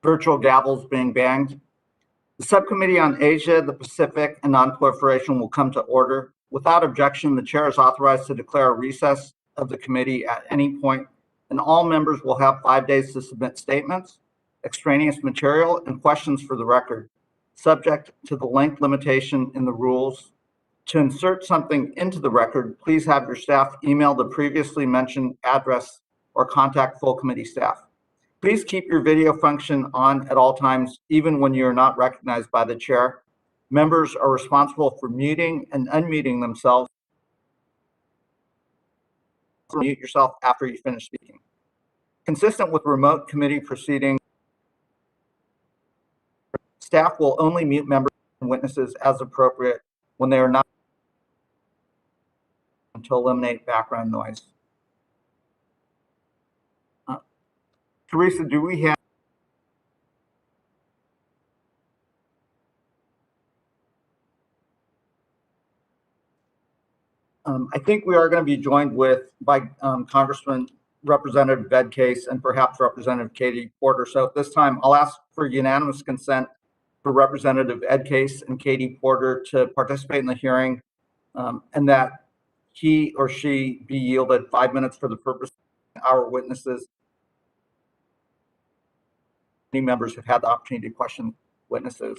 virtual gavels being banged. The Subcommittee on Asia, the Pacific, and Nonproliferation will come to order. Without objection, the chair is authorized to declare a recess of the committee at any point, and all members will have 5 days to submit statements, extraneous material, and questions for the record, subject to the length limitation in the rules. To insert something into the record, please have your staff email the previously mentioned address or contact full committee staff. Please keep your video function on at all times, even when you're not recognized by the chair. Members are responsible for muting and unmuting themselves. Mute yourself after you finish speaking. Consistent with remote committee proceedings, staff will only mute members and witnesses as appropriate when they are not to eliminate background noise. Teresa, do we have I think we are going to be joined by Congressman Representative Bed Case and perhaps Representative Katie Porter. So at this time, I'll ask for unanimous consent for Representative Ed Case and Katie Porter to participate in the hearing, and that he or she be yielded 5 minutes for the purpose of our witnesses. Many members have had the opportunity to question witnesses.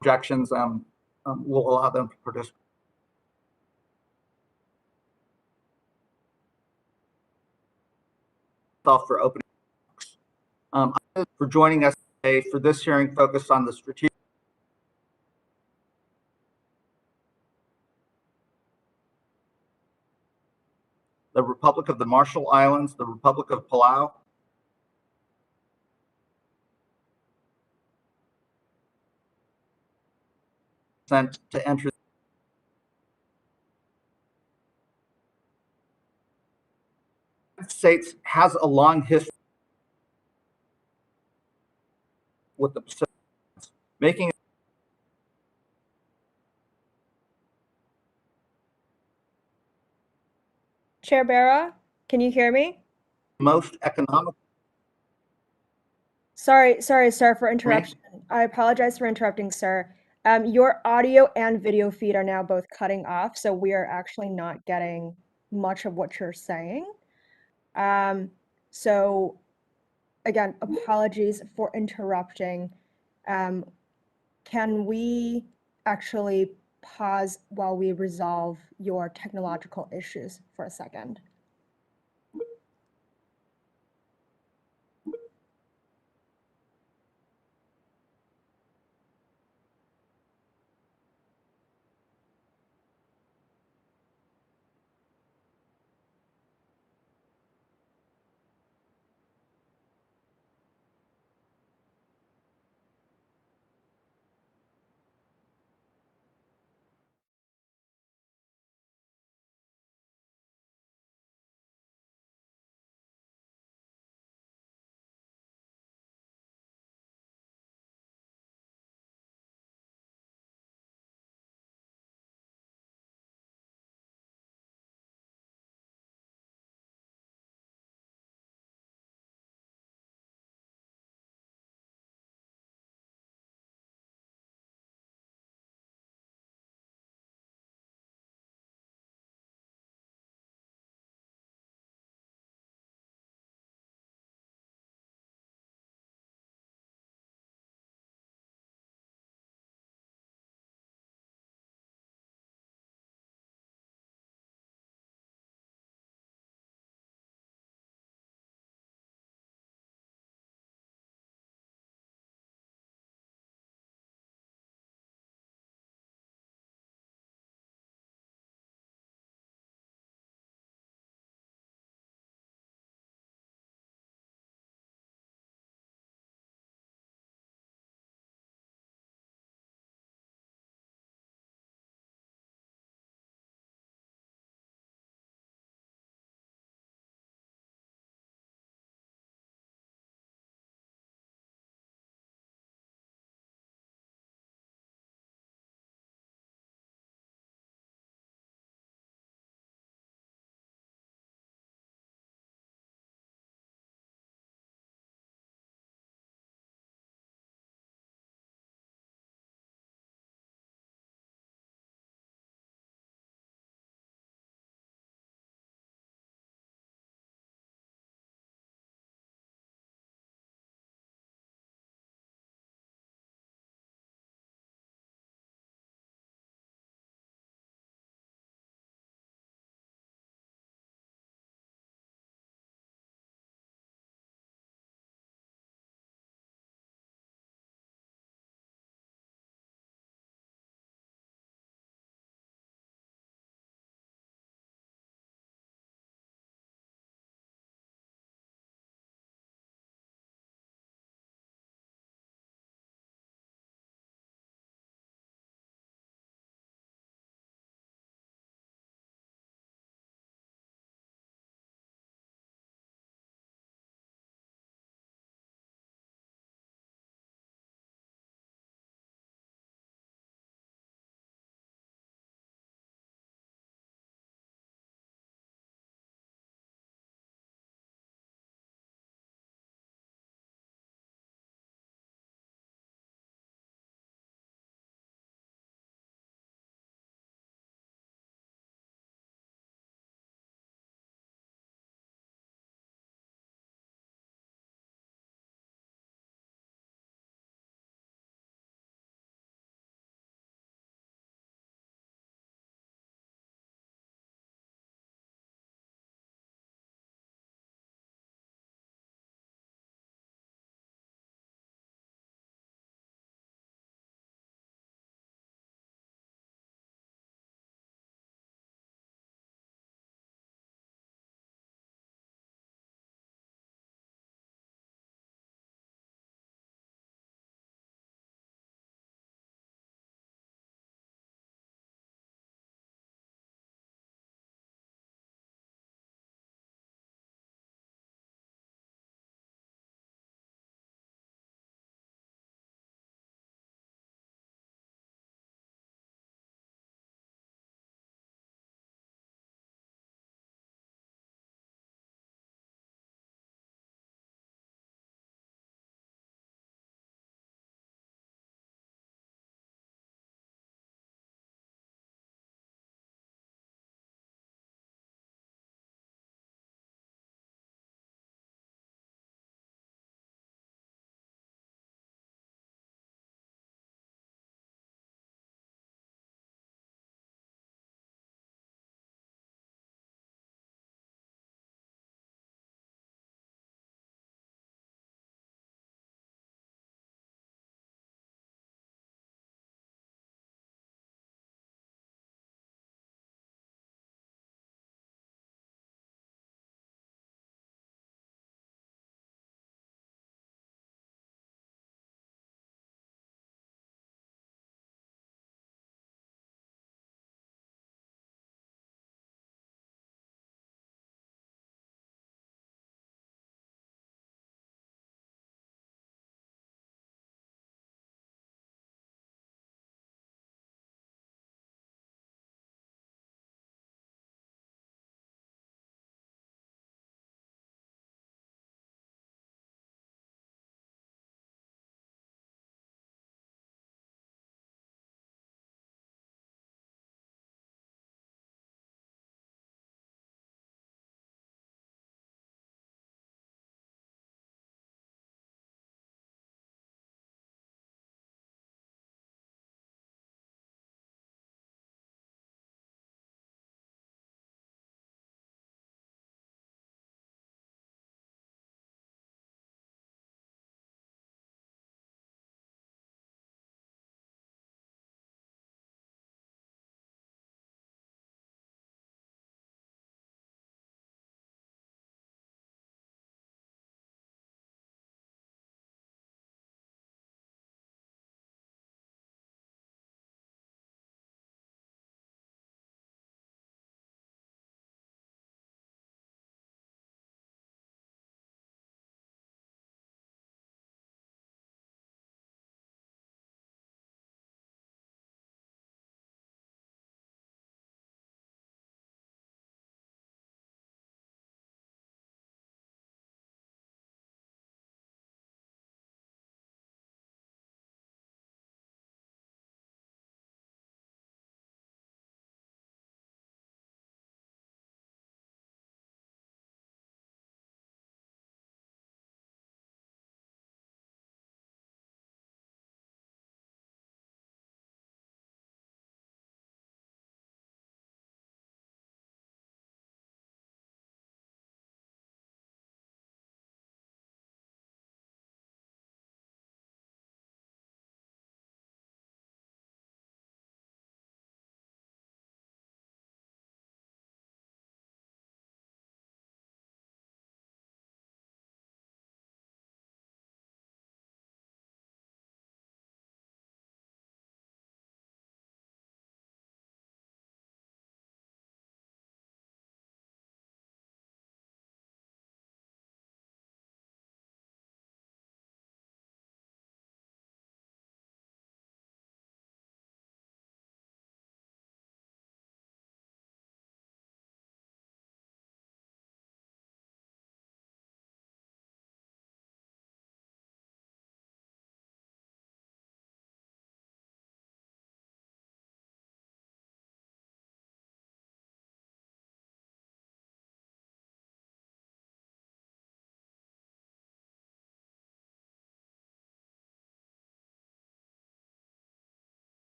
Objections, we'll allow them to participate. For opening for joining us today for this hearing focused on the strategic the Republic of the Marshall Islands, the Republic of Palau, sent to enter. The United States has a long history with the Pacific, making Chair Bera, can you hear me? Most economic. Sorry, sir, for interruption. I apologize for interrupting, sir. Your audio and video feed are now both cutting off, so we are actually not getting much of what you're saying. So again, apologies for interrupting. Can we actually pause while we resolve your technological issues for a second?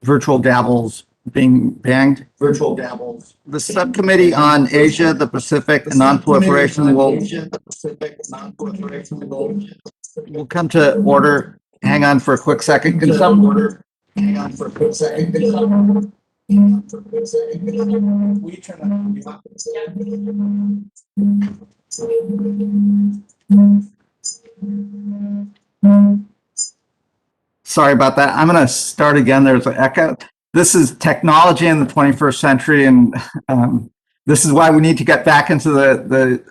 virtual gavels being banged. The Subcommittee on Asia, the Pacific, and Nonproliferation will come to order. Hang on for a quick second. Can someone Sorry about that. I'm going to start again. There's an echo. This is technology in the 21st century, and this is why we need to get back into the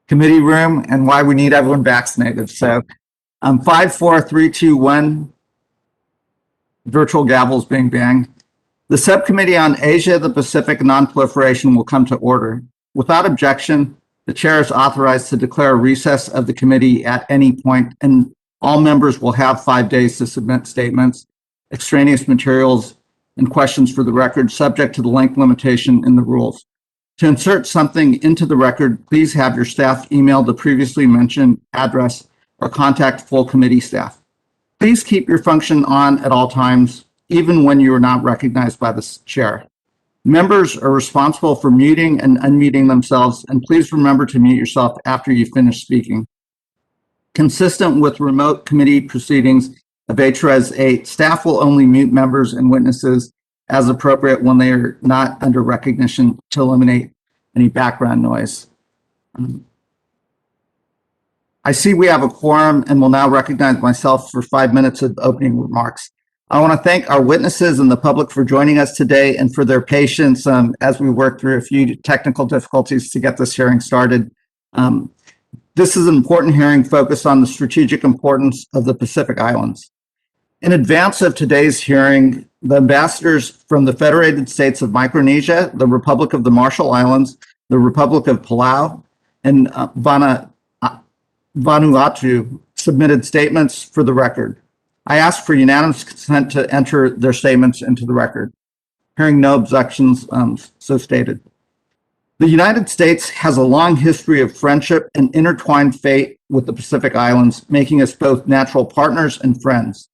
committee room and why we need everyone vaccinated. So 5, 4, 3, 2, 1, virtual gavels being banged. The Subcommittee on Asia, the Pacific, and Nonproliferation will come to order. Without objection, the chair is authorized to declare a recess of the committee at any point, and all members will have 5 days to submit statements, extraneous materials, and questions for the record, subject to the length limitation in the rules. To insert something into the record, please have your staff email the previously mentioned address or contact full committee staff. Please keep your function on at all times, even when you are not recognized by the chair. Members are responsible for muting and unmuting themselves, and please remember to mute yourself after you finish speaking. Consistent with remote committee proceedings of HRES 8, staff will only mute members and witnesses as appropriate when they are not under recognition to eliminate any background noise. I see we have a quorum and will now recognize myself for 5 minutes of opening remarks. I want to thank our witnesses and the public for joining us today and for their patience as we work through a few technical difficulties to get this hearing started. This is an important hearing focused on the strategic importance of the Pacific Islands. In advance of today's hearing, the ambassadors from the Federated States of Micronesia, the Republic of the Marshall Islands, the Republic of Palau, and Vanuatu submitted statements for the record. I ask for unanimous consent to enter their statements into the record. Hearing no objections, so stated. The United States has a long history of friendship and intertwined fate with the Pacific Islands, making us both natural partners and friends.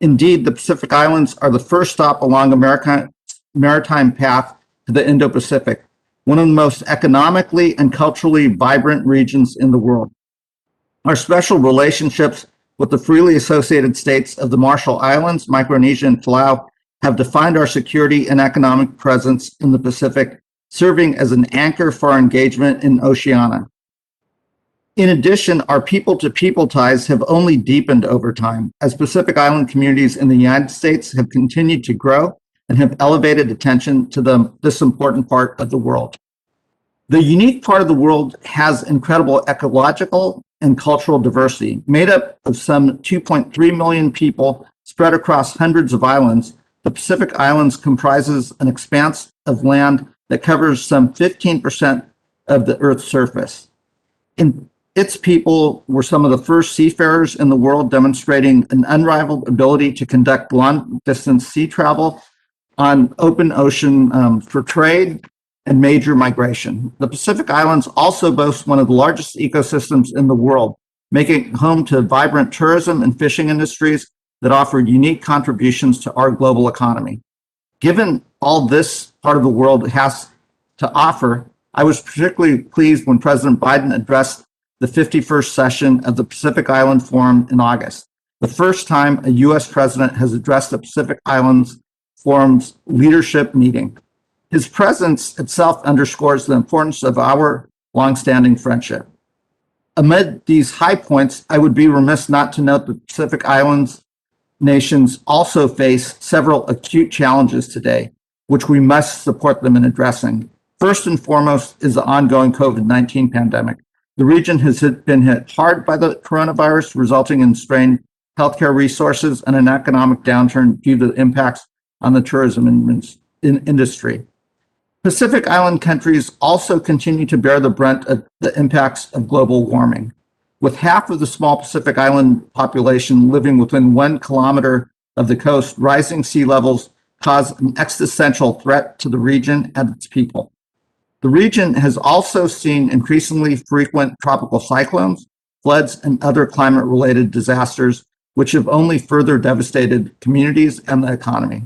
Indeed, the Pacific Islands are the first stop along America's maritime path to the Indo-Pacific, one of the most economically and culturally vibrant regions in the world. Our special relationships with the freely associated states of the Marshall Islands, Micronesia, and Palau have defined our security and economic presence in the Pacific, serving as an anchor for our engagement in Oceania. In addition, our people-to-people ties have only deepened over time as Pacific Island communities in the United States have continued to grow and have elevated attention to this important part of the world. The unique part of the world has incredible ecological and cultural diversity. Made up of some 2.3 million people spread across hundreds of islands, the Pacific Islands comprises an expanse of land that covers some 15% of the Earth's surface. Its people were some of the first seafarers in the world, demonstrating an unrivaled ability to conduct long-distance sea travel on open ocean for trade and major migration. The Pacific Islands also boast one of the largest ecosystems in the world, making it home to vibrant tourism and fishing industries that offer unique contributions to our global economy. Given all this part of the world has to offer, I was particularly pleased when President Biden addressed the 51st session of the Pacific Island Forum in August, the first time a U.S. president has addressed the Pacific Islands Forum's leadership meeting. His presence itself underscores the importance of our longstanding friendship. Amid these high points, I would be remiss not to note the Pacific Islands nations also face several acute challenges today, which we must support them in addressing. First and foremost is the ongoing COVID-19 pandemic. The region has been hit hard by the coronavirus, resulting in strained healthcare resources and an economic downturn due to the impacts on the tourism industry. Pacific Island countries also continue to bear the brunt of the impacts of global warming. With half of the small Pacific Island population living within 1 kilometer of the coast, rising sea levels cause an existential threat to the region and its people. The region has also seen increasingly frequent tropical cyclones, floods, and other climate-related disasters, which have only further devastated communities and the economy.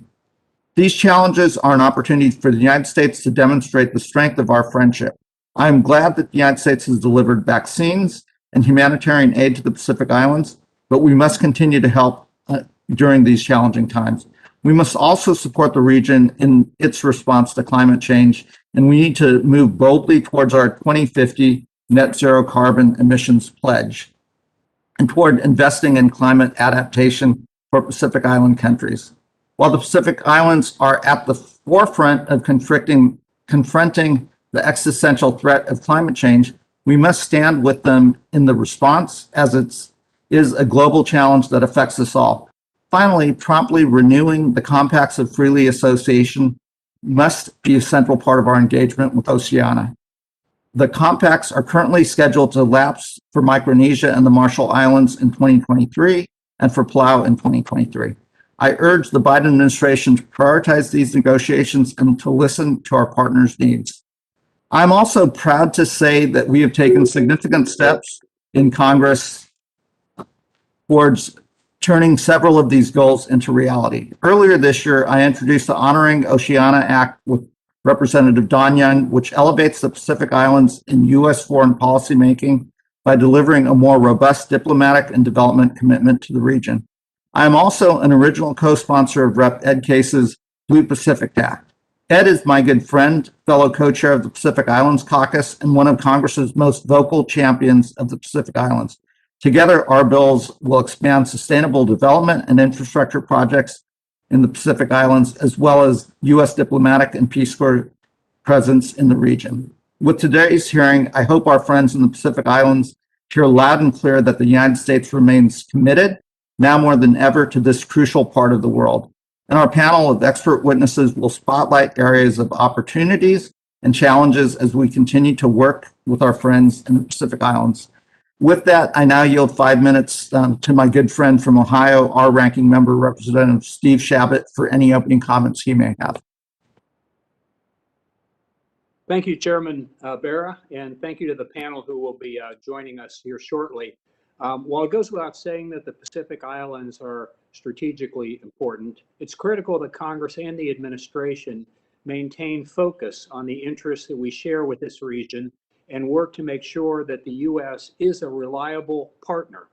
These challenges are an opportunity for the United States to demonstrate the strength of our friendship. I am glad that the United States has delivered vaccines and humanitarian aid to the Pacific Islands, but we must continue to help during these challenging times. We must also support the region in its response to climate change, and we need to move boldly towards our 2050 net zero carbon emissions pledge and toward investing in climate adaptation for Pacific Island countries. While the Pacific Islands are at the forefront of confronting the existential threat of climate change, we must stand with them in the response, as it is a global challenge that affects us all. Finally, promptly renewing the compacts of freely association must be a central part of our engagement with Oceania. The compacts are currently scheduled to lapse for Micronesia and the Marshall Islands in 2023 and for Palau in 2023. I urge the Biden administration to prioritize these negotiations and to listen to our partners' needs. I'm also proud to say that we have taken significant steps in Congress towards turning several of these goals into reality. Earlier this year, I introduced the Honoring Oceania Act with Representative Don Young, which elevates the Pacific Islands in U.S. foreign policy making by delivering a more robust diplomatic and development commitment to the region. I am also an original co-sponsor of Rep. Ed Case's Blue Pacific Act. Ed is my good friend, fellow co-chair of the Pacific Islands Caucus, and one of Congress's most vocal champions of the Pacific Islands. Together, our bills will expand sustainable development and infrastructure projects in the Pacific Islands, as well as U.S. diplomatic and Peace Corps presence in the region. With today's hearing, I hope our friends in the Pacific Islands hear loud and clear that the United States remains committed, now more than ever, to this crucial part of the world. And our panel of expert witnesses will spotlight areas of opportunities and challenges as we continue to work with our friends in the Pacific Islands. With that, I now yield 5 minutes to my good friend from Ohio, our ranking member, Representative Steve Chabot, for any opening comments he may have. Thank you, Chairman Bera, and thank you to the panel who will be joining us here shortly. While it goes without saying that the Pacific Islands are strategically important, it's critical that Congress and the administration maintain focus on the interests that we share with this region and work to make sure that the U.S. is a reliable partner.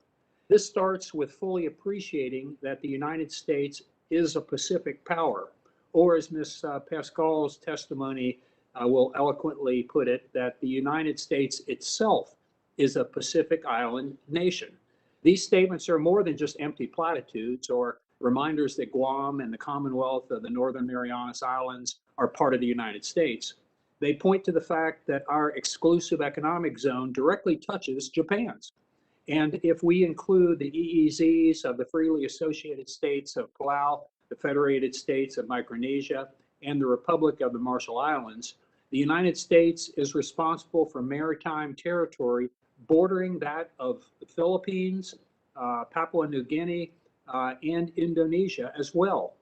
This starts with fully appreciating that the United States is a Pacific power, or as Ms. Pascal's testimony will eloquently put it, that the United States itself is a Pacific Island nation. These statements are more than just empty platitudes or reminders that Guam and the Commonwealth of the Northern Marianas Islands are part of the United States. They point to the fact that our exclusive economic zone directly touches Japan's. And if we include the EEZs of the freely associated states of Palau, the Federated States of Micronesia, and the Republic of the Marshall Islands, the United States is responsible for maritime territory bordering that of the Philippines, Papua New Guinea, and Indonesia as well.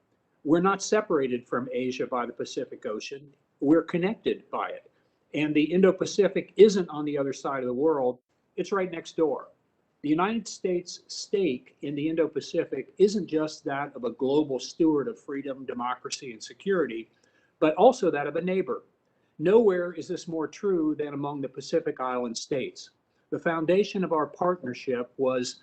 We're not separated from Asia by the Pacific Ocean. We're connected by it. And the Indo-Pacific isn't on the other side of the world. It's right next door. The United States' stake in the Indo-Pacific isn't just that of a global steward of freedom, democracy, and security, but also that of a neighbor. Nowhere is this more true than among the Pacific Island states. The foundation of our partnership was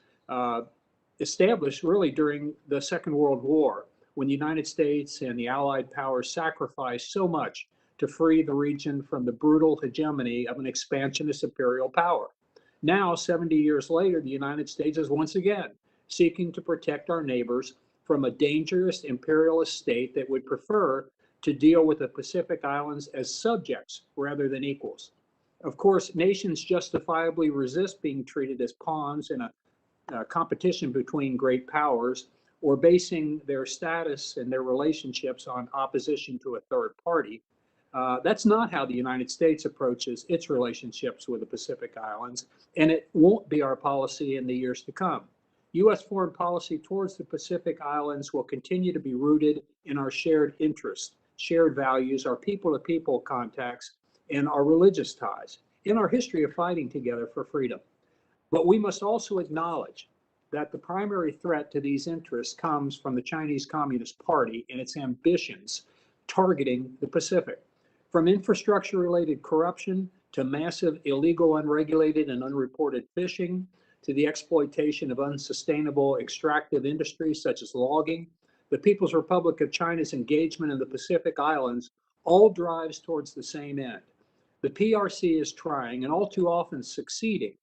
established really during the Second World War, when the United States and the Allied powers sacrificed so much to free the region from the brutal hegemony of an expansionist imperial power. Now, 70 years later, the United States is once again seeking to protect our neighbors from a dangerous imperialist state that would prefer to deal with the Pacific Islands as subjects rather than equals. Of course, nations justifiably resist being treated as pawns in a competition between great powers or basing their status and their relationships on opposition to a third party. That's not how the United States approaches its relationships with the Pacific Islands, and it won't be our policy in the years to come. U.S. foreign policy towards the Pacific Islands will continue to be rooted in our shared interests, shared values, our people-to-people contacts, and our religious ties, in our history of fighting together for freedom. But we must also acknowledge that the primary threat to these interests comes from the Chinese Communist Party and its ambitions targeting the Pacific. From infrastructure-related corruption to massive illegal, unregulated, and unreported fishing, to the exploitation of unsustainable extractive industries such as logging, the People's Republic of China's engagement in the Pacific Islands all drives towards the same end. The PRC is trying, and all too often succeeding,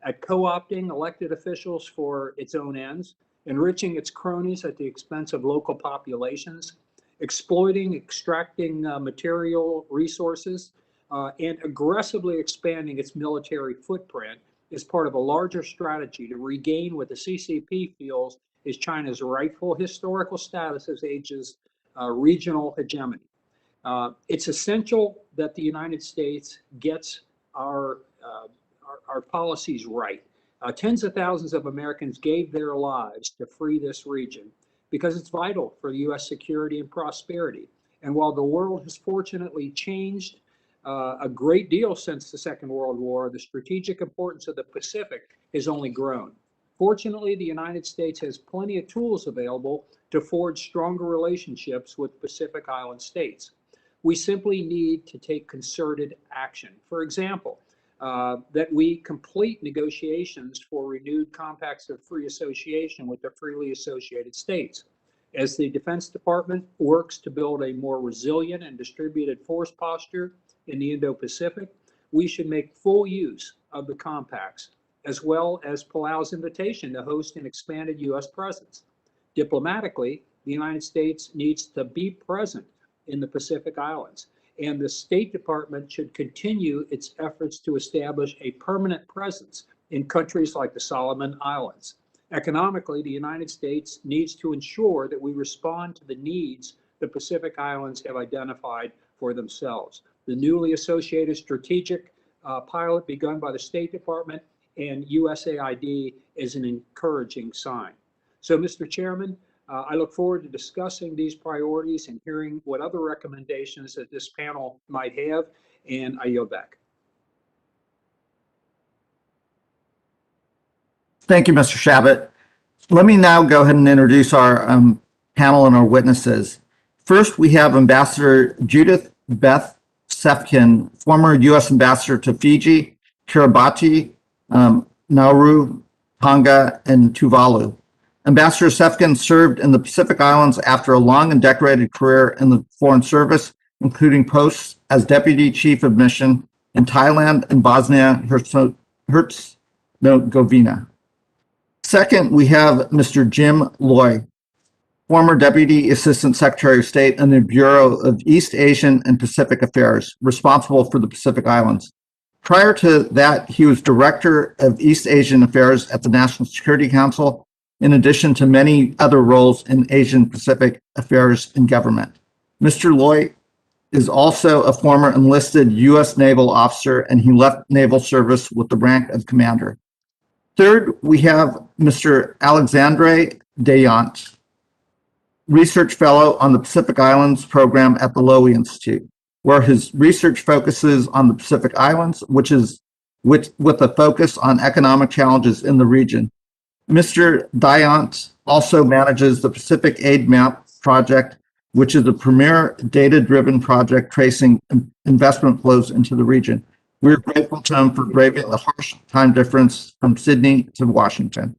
at co-opting elected officials for its own ends, enriching its cronies at the expense of local populations, extracting material resources, and aggressively expanding its military footprint is part of a larger strategy to regain what the CCP feels is China's rightful historical status as Asia's regional hegemony. It's essential that the United States gets our policies right. Tens of thousands of Americans gave their lives to free this region because it's vital for U.S. security and prosperity. And while the world has fortunately changed a great deal since the Second World War, the strategic importance of the Pacific has only grown. Fortunately, the United States has plenty of tools available to forge stronger relationships with Pacific Island states. We simply need to take concerted action. For example, that we complete negotiations for renewed compacts of free association with the freely associated states. As the Defense Department works to build a more resilient and distributed force posture in the Indo-Pacific, we should make full use of the compacts, as well as Palau's invitation to host an expanded U.S. presence. Diplomatically, the United States needs to be present in the Pacific Islands, and the State Department should continue its efforts to establish a permanent presence in countries like the Solomon Islands. Economically, the United States needs to ensure that we respond to the needs the Pacific Islands have identified for themselves. The newly associated strategic pilot begun by the State Department and USAID is an encouraging sign. So, Mr. Chairman, I look forward to discussing these priorities and hearing what other recommendations that this panel might have, and I yield back. Thank you, Mr. Chabot. Let me now go ahead and introduce our panel and our witnesses. First, we have Ambassador Judith Beth Sefkin, former U.S. Ambassador to Fiji, Kiribati, Nauru, Tonga, and Tuvalu. Ambassador Sefkin served in the Pacific Islands after a long and decorated career in the Foreign Service, including posts as Deputy Chief of Mission in Thailand and Bosnia-Herzegovina. Second, we have Mr. Jim Lowy, former Deputy Assistant Secretary of State in the Bureau of East Asian and Pacific Affairs, responsible for the Pacific Islands. Prior to that, he was Director of East Asian Affairs at the National Security Council, in addition to many other roles in Asian Pacific affairs and government. Mr. Lowy is also a former enlisted U.S. naval officer, and he left naval service with the rank of commander. Third, we have Mr. Alexandre Dayant, research fellow on the Pacific Islands program at the Lowy Institute, where his research focuses on the Pacific Islands, with a focus on economic challenges in the region. Mr. Dayant also manages the Pacific Aid Map project, which is a premier data-driven project tracing investment flows into the region. We're grateful to him for braving the harsh time difference from Sydney to Washington.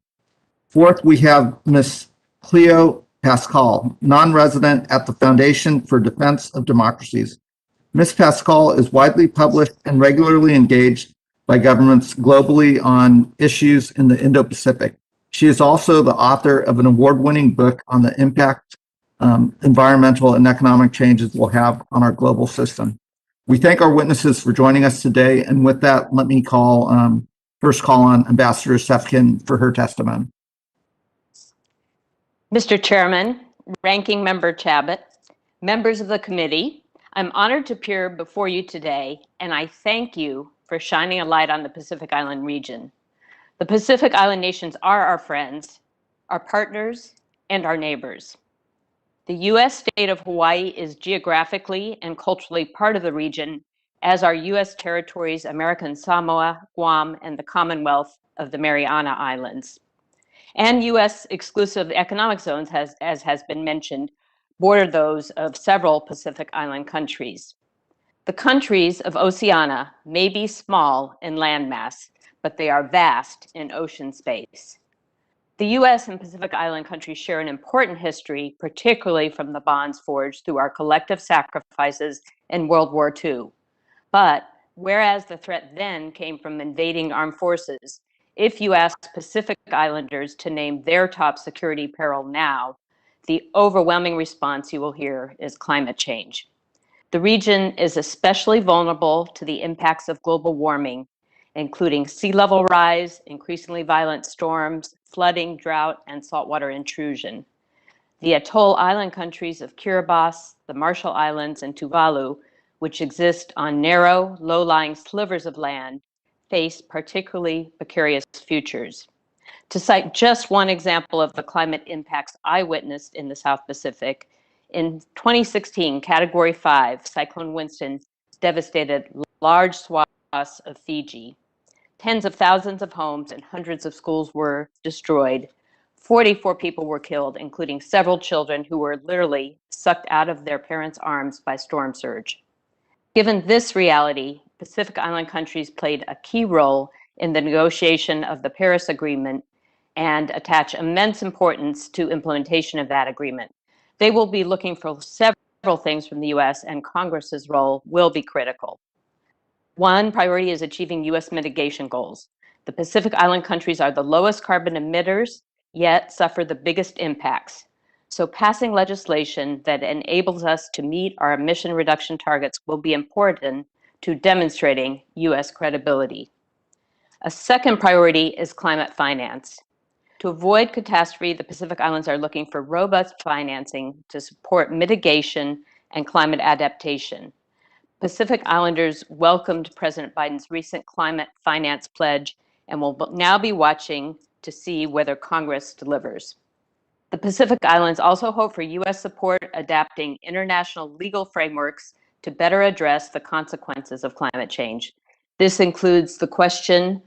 Fourth, we have Ms. Cleo Paskal, non-resident at the Foundation for Defense of Democracies. Ms. Paskal is widely published and regularly engaged by governments globally on issues in the Indo-Pacific. She is also the author of an award-winning book on the impact environmental and economic changes will have on our global system. We thank our witnesses for joining us today, and with that, let me first call on Ambassador Sefkin for her testimony. Mr. Chairman, Ranking Member Chabot, members of the committee, I'm honored to appear before you today, and I thank you for shining a light on the Pacific Island region. The Pacific Island nations are our friends, our partners, and our neighbors. The U.S. state of Hawaii is geographically and culturally part of the region, as are U.S. territories American Samoa, Guam, and the Commonwealth of the Mariana Islands. and U.S. exclusive economic zones, as has been mentioned, border those of several Pacific Island countries. The countries of Oceania may be small in landmass, but they are vast in ocean space. The U.S. and Pacific Island countries share an important history, particularly from the bonds forged through our collective sacrifices in World War II. But whereas the threat then came from invading armed forces, if you ask Pacific Islanders to name their top security peril now, the overwhelming response you will hear is climate change. The region is especially vulnerable to the impacts of global warming, including sea level rise, increasingly violent storms, flooding, drought, and saltwater intrusion. The atoll island countries of Kiribati, the Marshall Islands, and Tuvalu, which exist on narrow, low-lying slivers of land, face particularly precarious futures. To cite just one example of the climate impacts I witnessed in the South Pacific, in 2016, Category 5, Cyclone Winston devastated large swaths of Fiji. Tens of thousands of homes and hundreds of schools were destroyed. 44 people were killed, including several children who were literally sucked out of their parents' arms by storm surge. Given this reality, Pacific Island countries played a key role in the negotiation of the Paris Agreement and attach immense importance to implementation of that agreement. They will be looking for several things from the U.S., and Congress's role will be critical. One priority is achieving U.S. mitigation goals. The Pacific Island countries are the lowest carbon emitters, yet suffer the biggest impacts. So passing legislation that enables us to meet our emission reduction targets will be important to demonstrating U.S. credibility. A second priority is climate finance. To avoid catastrophe, the Pacific Islands are looking for robust financing to support mitigation and climate adaptation. Pacific Islanders welcomed President Biden's recent climate finance pledge and will now be watching to see whether Congress delivers. The Pacific Islands also hope for U.S. support adapting international legal frameworks to better address the consequences of climate change. This includes the question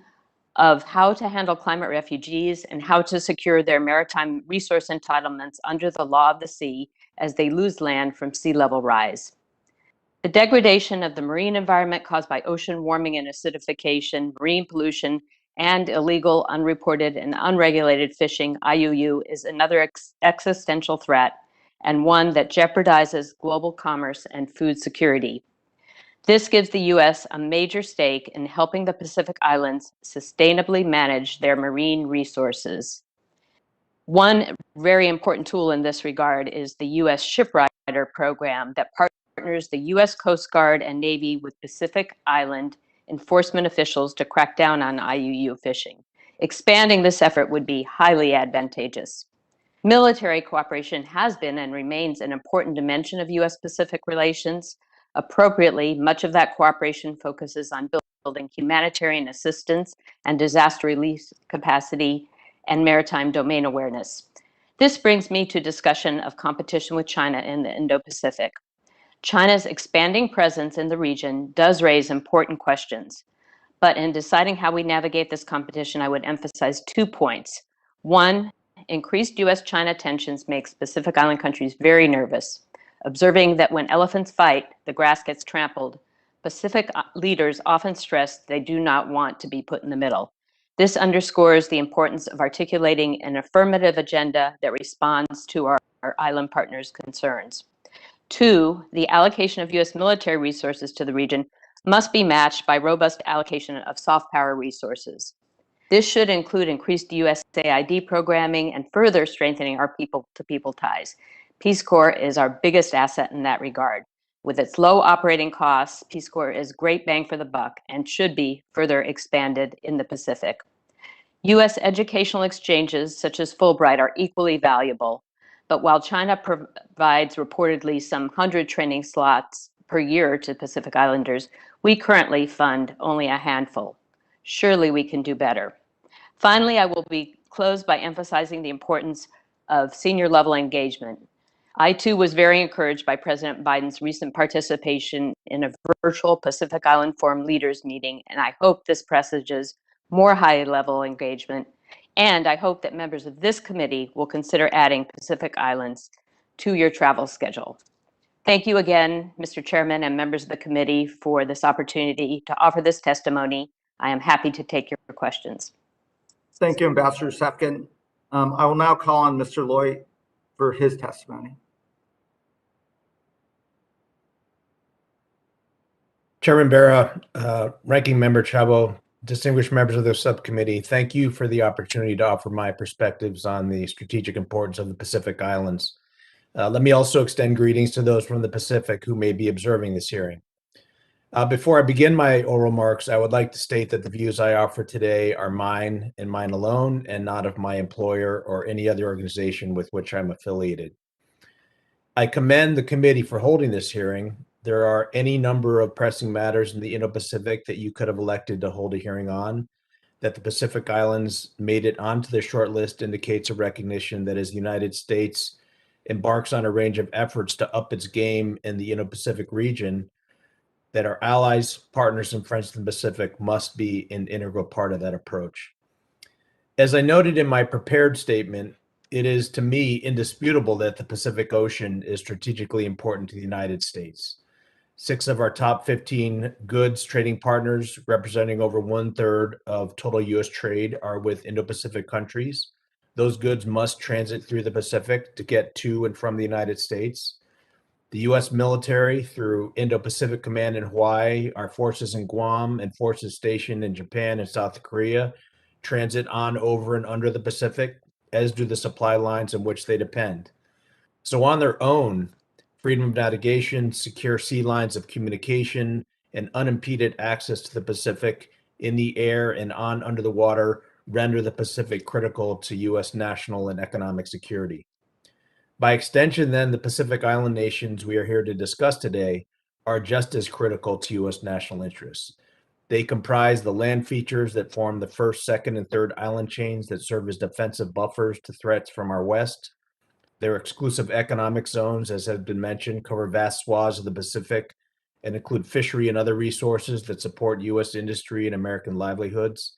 of how to handle climate refugees and how to secure their maritime resource entitlements under the law of the sea as they lose land from sea level rise. The degradation of the marine environment caused by ocean warming and acidification, marine pollution, and illegal, unreported, and unregulated fishing, IUU, is another existential threat and one that jeopardizes global commerce and food security. This gives the U.S. a major stake in helping the Pacific Islands sustainably manage their marine resources. One very important tool in this regard is the U.S. Shipwriter program that partners the U.S. Coast Guard and Navy with Pacific Island enforcement officials to crack down on IUU fishing. Expanding this effort would be highly advantageous. Military cooperation has been and remains an important dimension of U.S.-Pacific relations. Appropriately, much of that cooperation focuses on building humanitarian assistance and disaster relief capacity and maritime domain awareness. This brings me to discussion of competition with China in the Indo-Pacific. China's expanding presence in the region does raise important questions, but in deciding how we navigate this competition, I would emphasize 2 points. One, increased U.S.-China tensions makes Pacific Island countries very nervous. Observing that when elephants fight, the grass gets trampled, Pacific leaders often stress they do not want to be put in the middle. This underscores the importance of articulating an affirmative agenda that responds to our island partners' concerns. Two, the allocation of U.S. military resources to the region must be matched by robust allocation of soft power resources. This should include increased USAID programming and further strengthening our people-to-people ties. Peace Corps is our biggest asset in that regard. With its low operating costs, Peace Corps is great bang for the buck and should be further expanded in the Pacific. U.S. educational exchanges such as Fulbright are equally valuable, but while China provides reportedly some 100 training slots per year to Pacific Islanders, we currently fund only a handful. Surely we can do better. Finally, I will close by emphasizing the importance of senior level engagement. I too was very encouraged by President Biden's recent participation in a virtual Pacific Island Forum leaders meeting, and I hope this presages more high level engagement And I hope that members of this committee will consider adding Pacific Islands to your travel schedule. Thank you again, Mr. Chairman and members of the committee, for this opportunity to offer this testimony. I am happy to take your questions. Thank you, Ambassador Sefkin. I will now call on Mr. Lowy for his testimony. Chairman Bera, Ranking Member Chabot, distinguished members of the subcommittee, thank you for the opportunity to offer my perspectives on the strategic importance of the Pacific Islands. Let me also extend greetings to those from the Pacific who may be observing this hearing. Before I begin my oral remarks, I would like to state that the views I offer today are mine and mine alone, and not of my employer or any other organization with which I'm affiliated. I commend the committee for holding this hearing. There are any number of pressing matters in the Indo-Pacific that you could have elected to hold a hearing on. That the Pacific Islands made it onto the short list indicates a recognition that as the United States embarks on a range of efforts to up its game in the Indo-Pacific region, that our allies, partners, and friends in the Pacific must be an integral part of that approach. As I noted in my prepared statement, it is to me indisputable that the Pacific Ocean is strategically important to the United States. 6 of our top 15 goods trading partners, representing over 1/3 of total U.S. trade, are with Indo-Pacific countries. Those goods must transit through the Pacific to get to and from the United States. The U.S. military, through Indo-Pacific Command in Hawaii, our forces in Guam, and forces stationed in Japan and South Korea, transit on, over, and under the Pacific, as do the supply lines on which they depend. So on their own, freedom of navigation, secure sea lines of communication, and unimpeded access to the Pacific in the air and on under the water render the Pacific critical to U.S. national and economic security. By extension, then, the Pacific Island nations we are here to discuss today are just as critical to U.S. national interests. They comprise the land features that form the first, second, and third island chains that serve as defensive buffers to threats from our west. Their exclusive economic zones, as has been mentioned, cover vast swaths of the Pacific and include fishery and other resources that support U.S. industry and American livelihoods.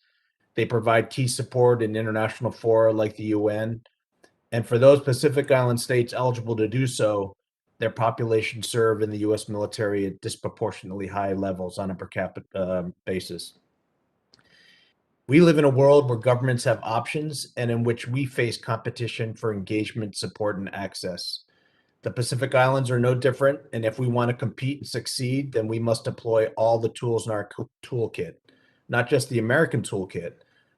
They provide key support in international fora like the UN. And for those Pacific Island states eligible to do so, their populations serve in the U.S. military at disproportionately high levels on a per capita basis. We live in a world where governments have options and in which we face competition for engagement, support, and access. The Pacific Islands are no different, and if we want to compete and succeed, then we must deploy all the tools in our toolkit, not just the American toolkit,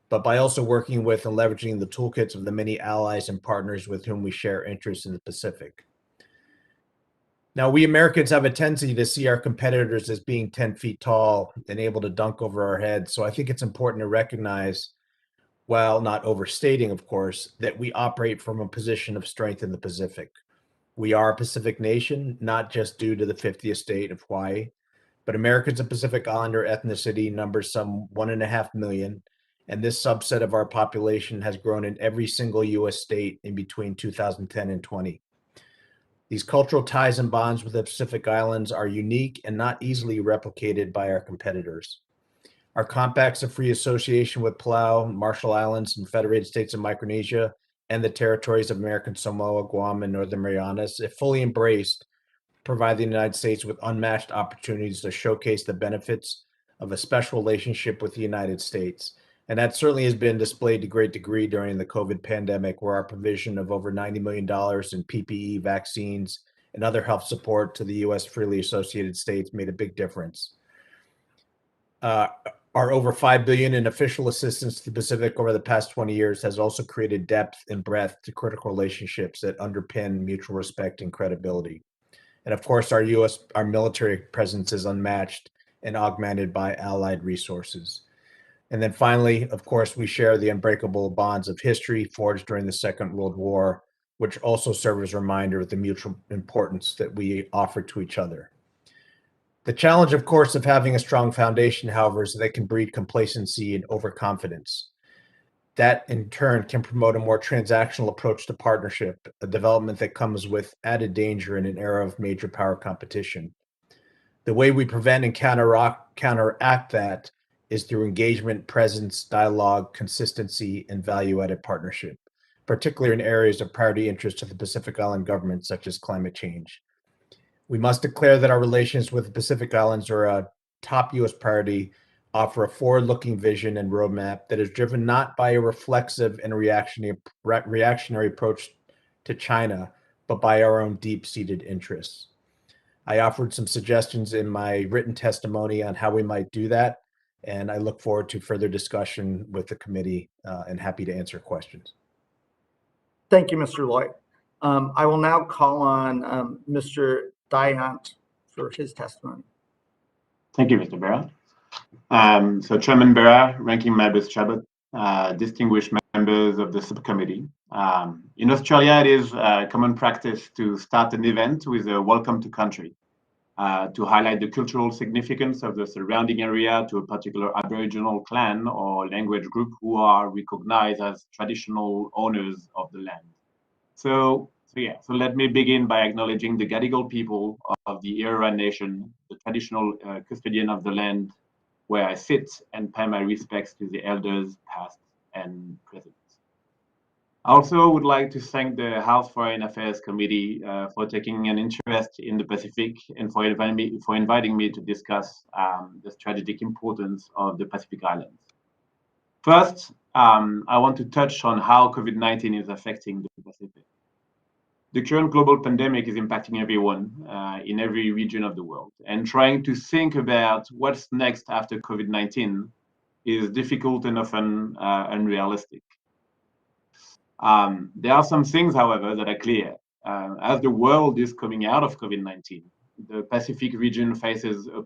but by also working with and leveraging the toolkits of the many allies and partners with whom we share interests in the Pacific. Now, we Americans have a tendency to see our competitors as being 10 feet tall and able to dunk over our heads. So I think it's important to recognize, while not overstating, of course, that we operate from a position of strength in the Pacific. We are a Pacific nation, not just due to the 50th state of Hawaii, but Americans of Pacific Islander ethnicity numbers some 1.5 million, and this subset of our population has grown in every single U.S. state in between 2010 and 20. These cultural ties and bonds with the Pacific Islands are unique and not easily replicated by our competitors. Our compacts of free association with Palau, Marshall Islands, and Federated States of Micronesia, and the territories of American Samoa, Guam, and Northern Marianas, if fully embraced, provide the United States with unmatched opportunities to showcase the benefits of a special relationship with the United States. And that certainly has been displayed to great degree during the COVID pandemic, where our provision of over $90 million in PPE, vaccines, and other health support to the U.S. freely associated states made a big difference. Our over $5 billion in official assistance to the Pacific over the past 20 years has also created depth and breadth to critical relationships that underpin mutual respect and credibility. And of course, our military presence is unmatched and augmented by allied resources. And then finally, of course, we share the unbreakable bonds of history forged during the Second World War, which also serve as a reminder of the mutual importance that we offer to each other. The challenge, of course, of having a strong foundation, however, is that it can breed complacency and overconfidence. That, in turn, can promote a more transactional approach to partnership, a development that comes with added danger in an era of major power competition. The way we prevent and counteract that is through engagement, presence, dialogue, consistency, and value-added partnership, particularly in areas of priority interest to the Pacific Island government, such as climate change. We must declare that our relations with the Pacific Islands are a top U.S. priority, offer a forward-looking vision and roadmap that is driven not by a reflexive and reactionary approach to China, but by our own deep-seated interests. I offered some suggestions in my written testimony on how we might do that, and I look forward to further discussion with the committee and happy to answer questions. Thank you, Mr. Lowy. I will now call on Mr. Dayant for his testimony. Thank you, Mr. Bera. So Chairman Bera, ranking members Chabot, distinguished members of the subcommittee. In Australia, it is common practice to start an event with a welcome to country to highlight the cultural significance of the surrounding area to a particular Aboriginal clan or language group who are recognized as traditional owners of the land. So let me begin by acknowledging the Gadigal people of the Eora Nation, the traditional custodian of the land where I sit, and pay my respects to the elders past and present. I also would like to thank the House Foreign Affairs Committee for taking an interest in the Pacific and for inviting me to discuss the strategic importance of the Pacific Islands. First, I want to touch on how COVID-19 is affecting the Pacific. The current global pandemic is impacting everyone in every region of the world, and trying to think about what's next after COVID-19 is difficult and often unrealistic. There are some things, however, that are clear. As the world is coming out of COVID-19, the Pacific region faces a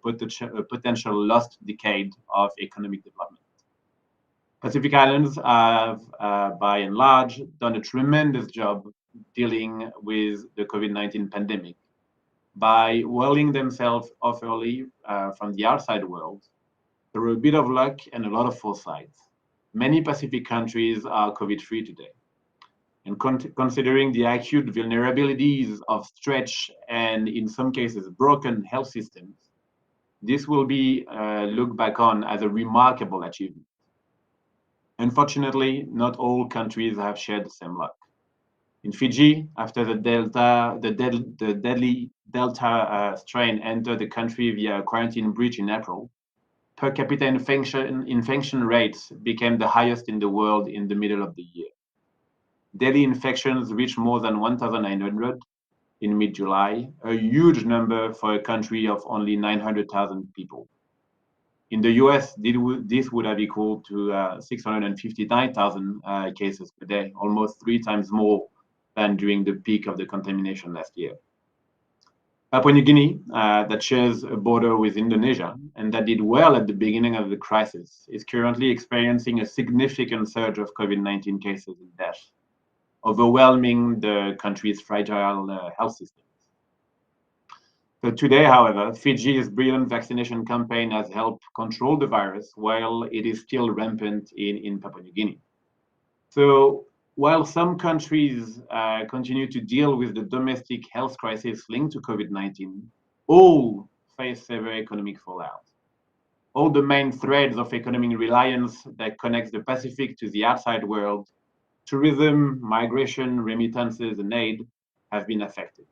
potential lost decade of economic development. Pacific Islands have, by and large, done a tremendous job dealing with the COVID-19 pandemic by weaning themselves off early from the outside world through a bit of luck and a lot of foresight. Many Pacific countries are COVID-free today. And considering the acute vulnerabilities of stretched and, in some cases, broken health systems, this will be looked back on as a remarkable achievement. Unfortunately, not all countries have shared the same luck. In Fiji, after the deadly Delta strain entered the country via a quarantine breach in April, per capita infection rates became the highest in the world in the middle of the year. Daily infections reached more than 1,900 in mid-July, a huge number for a country of only 900,000 people. In the US, this would have equaled to 659,000 cases per day, almost 3 times more than during the peak of the contamination last year. Papua New Guinea, that shares a border with Indonesia and that did well at the beginning of the crisis, is currently experiencing a significant surge of COVID-19 cases and deaths, overwhelming the country's fragile health systems. So today, however, Fiji's brilliant vaccination campaign has helped control the virus while it is still rampant in Papua New Guinea. So while some countries continue to deal with the domestic health crisis linked to COVID-19, all face severe economic fallout. All the main threads of economic reliance that connects the Pacific to the outside world, tourism, migration, remittances, and aid, have been affected.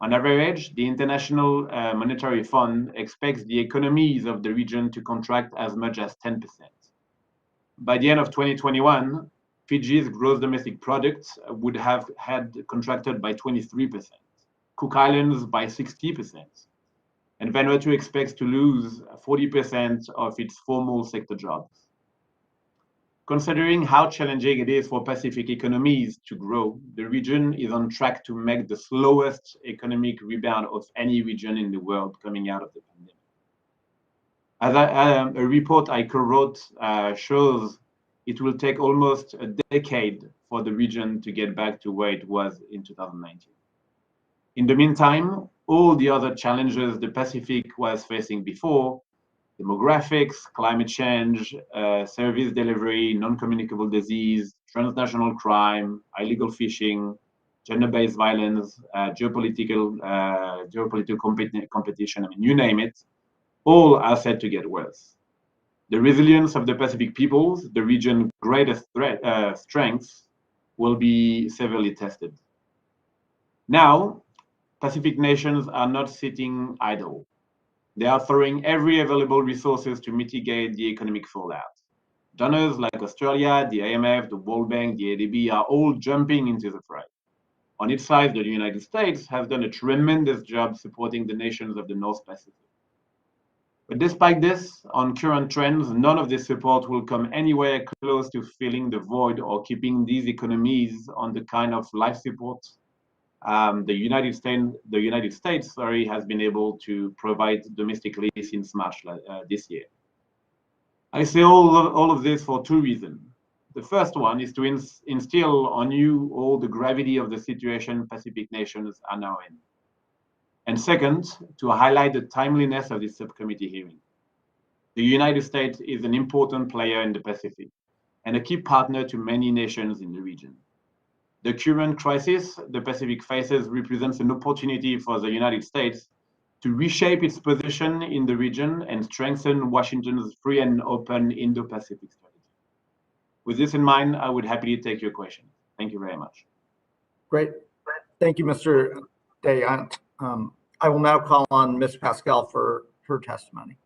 On average, the International Monetary Fund expects the economies of the region to contract as much as 10%. By the end of 2021, Fiji's gross domestic product would have had contracted by 23%, Cook Islands by 60%, and Vanuatu expects to lose 40% of its formal sector jobs. Considering how challenging it is for Pacific economies to grow, the region is on track to make the slowest economic rebound of any region in the world coming out of the pandemic. As a report I co-wrote shows, it will take almost a decade for the region to get back to where it was in 2019. In the meantime, all the other challenges the Pacific was facing before, demographics, climate change, service delivery, non-communicable disease, transnational crime, illegal fishing, gender-based violence, geopolitical competition, I mean, you name it, all are set to get worse. The resilience of the Pacific peoples, the region's greatest strengths, will be severely tested. Now, Pacific nations are not sitting idle. They are throwing every available resources to mitigate the economic fallout. Donors like Australia, the IMF, the World Bank, the ADB are all jumping into the fray. On its side, the United States has done a tremendous job supporting the nations of the North Pacific. But despite this, on current trends, none of this support will come anywhere close to filling the void or keeping these economies on the kind of life support the United States has been able to provide domestically since March this year. I say all of this for two reasons. The first one is to instill on you all the gravity of the situation Pacific nations are now in. And second, to highlight the timeliness of this subcommittee hearing. The United States is an important player in the Pacific and a key partner to many nations in the region. The current crisis the Pacific faces represents an opportunity for the United States to reshape its position in the region and strengthen Washington's free and open Indo-Pacific strategy. With this in mind, I would happily take your questions. Thank you very much. Great. Thank you, Mr. Dayant. I will now call on Ms. Paskal for her testimony.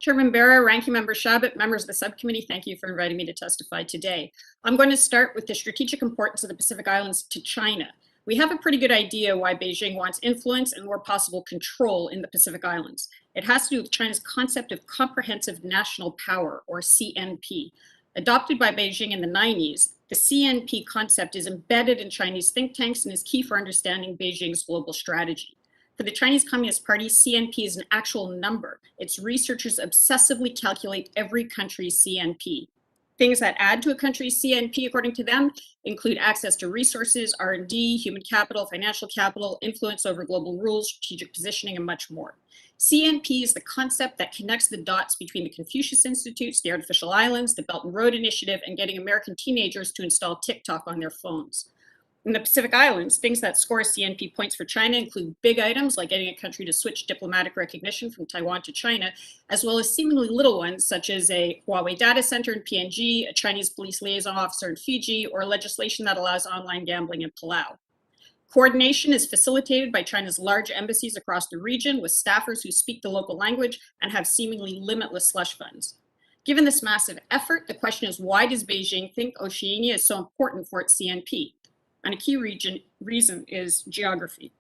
Chairman Bera, Ranking Member Chabot, members of the subcommittee, thank you for inviting me to testify today. I'm going to start with the strategic importance of the Pacific Islands to China. We have a pretty good idea why Beijing wants influence and more possible control in the Pacific Islands. It has to do with China's concept of comprehensive national power, or CNP. Adopted by Beijing in the 90s, the CNP concept is embedded in Chinese think tanks and is key for understanding Beijing's global strategy. For the Chinese Communist Party, CNP is an actual number. Its researchers obsessively calculate every country's CNP. Things that add to a country's CNP, according to them, include access to resources, R&D, human capital, financial capital, influence over global rules, strategic positioning, and much more. CNP is the concept that connects the dots between the Confucius Institutes, the Artificial Islands, the Belt and Road Initiative, and getting American teenagers to install TikTok on their phones. In the Pacific Islands, things that score CNP points for China include big items like getting a country to switch diplomatic recognition from Taiwan to China, as well as seemingly little ones such as a Huawei data center in PNG, a Chinese police liaison officer in Fiji, or legislation that allows online gambling in Palau. Coordination is facilitated by China's large embassies across the region with staffers who speak the local language and have seemingly limitless slush funds. Given this massive effort, the question is, why does Beijing think Oceania is so important for its CNP? And a key reason is geography.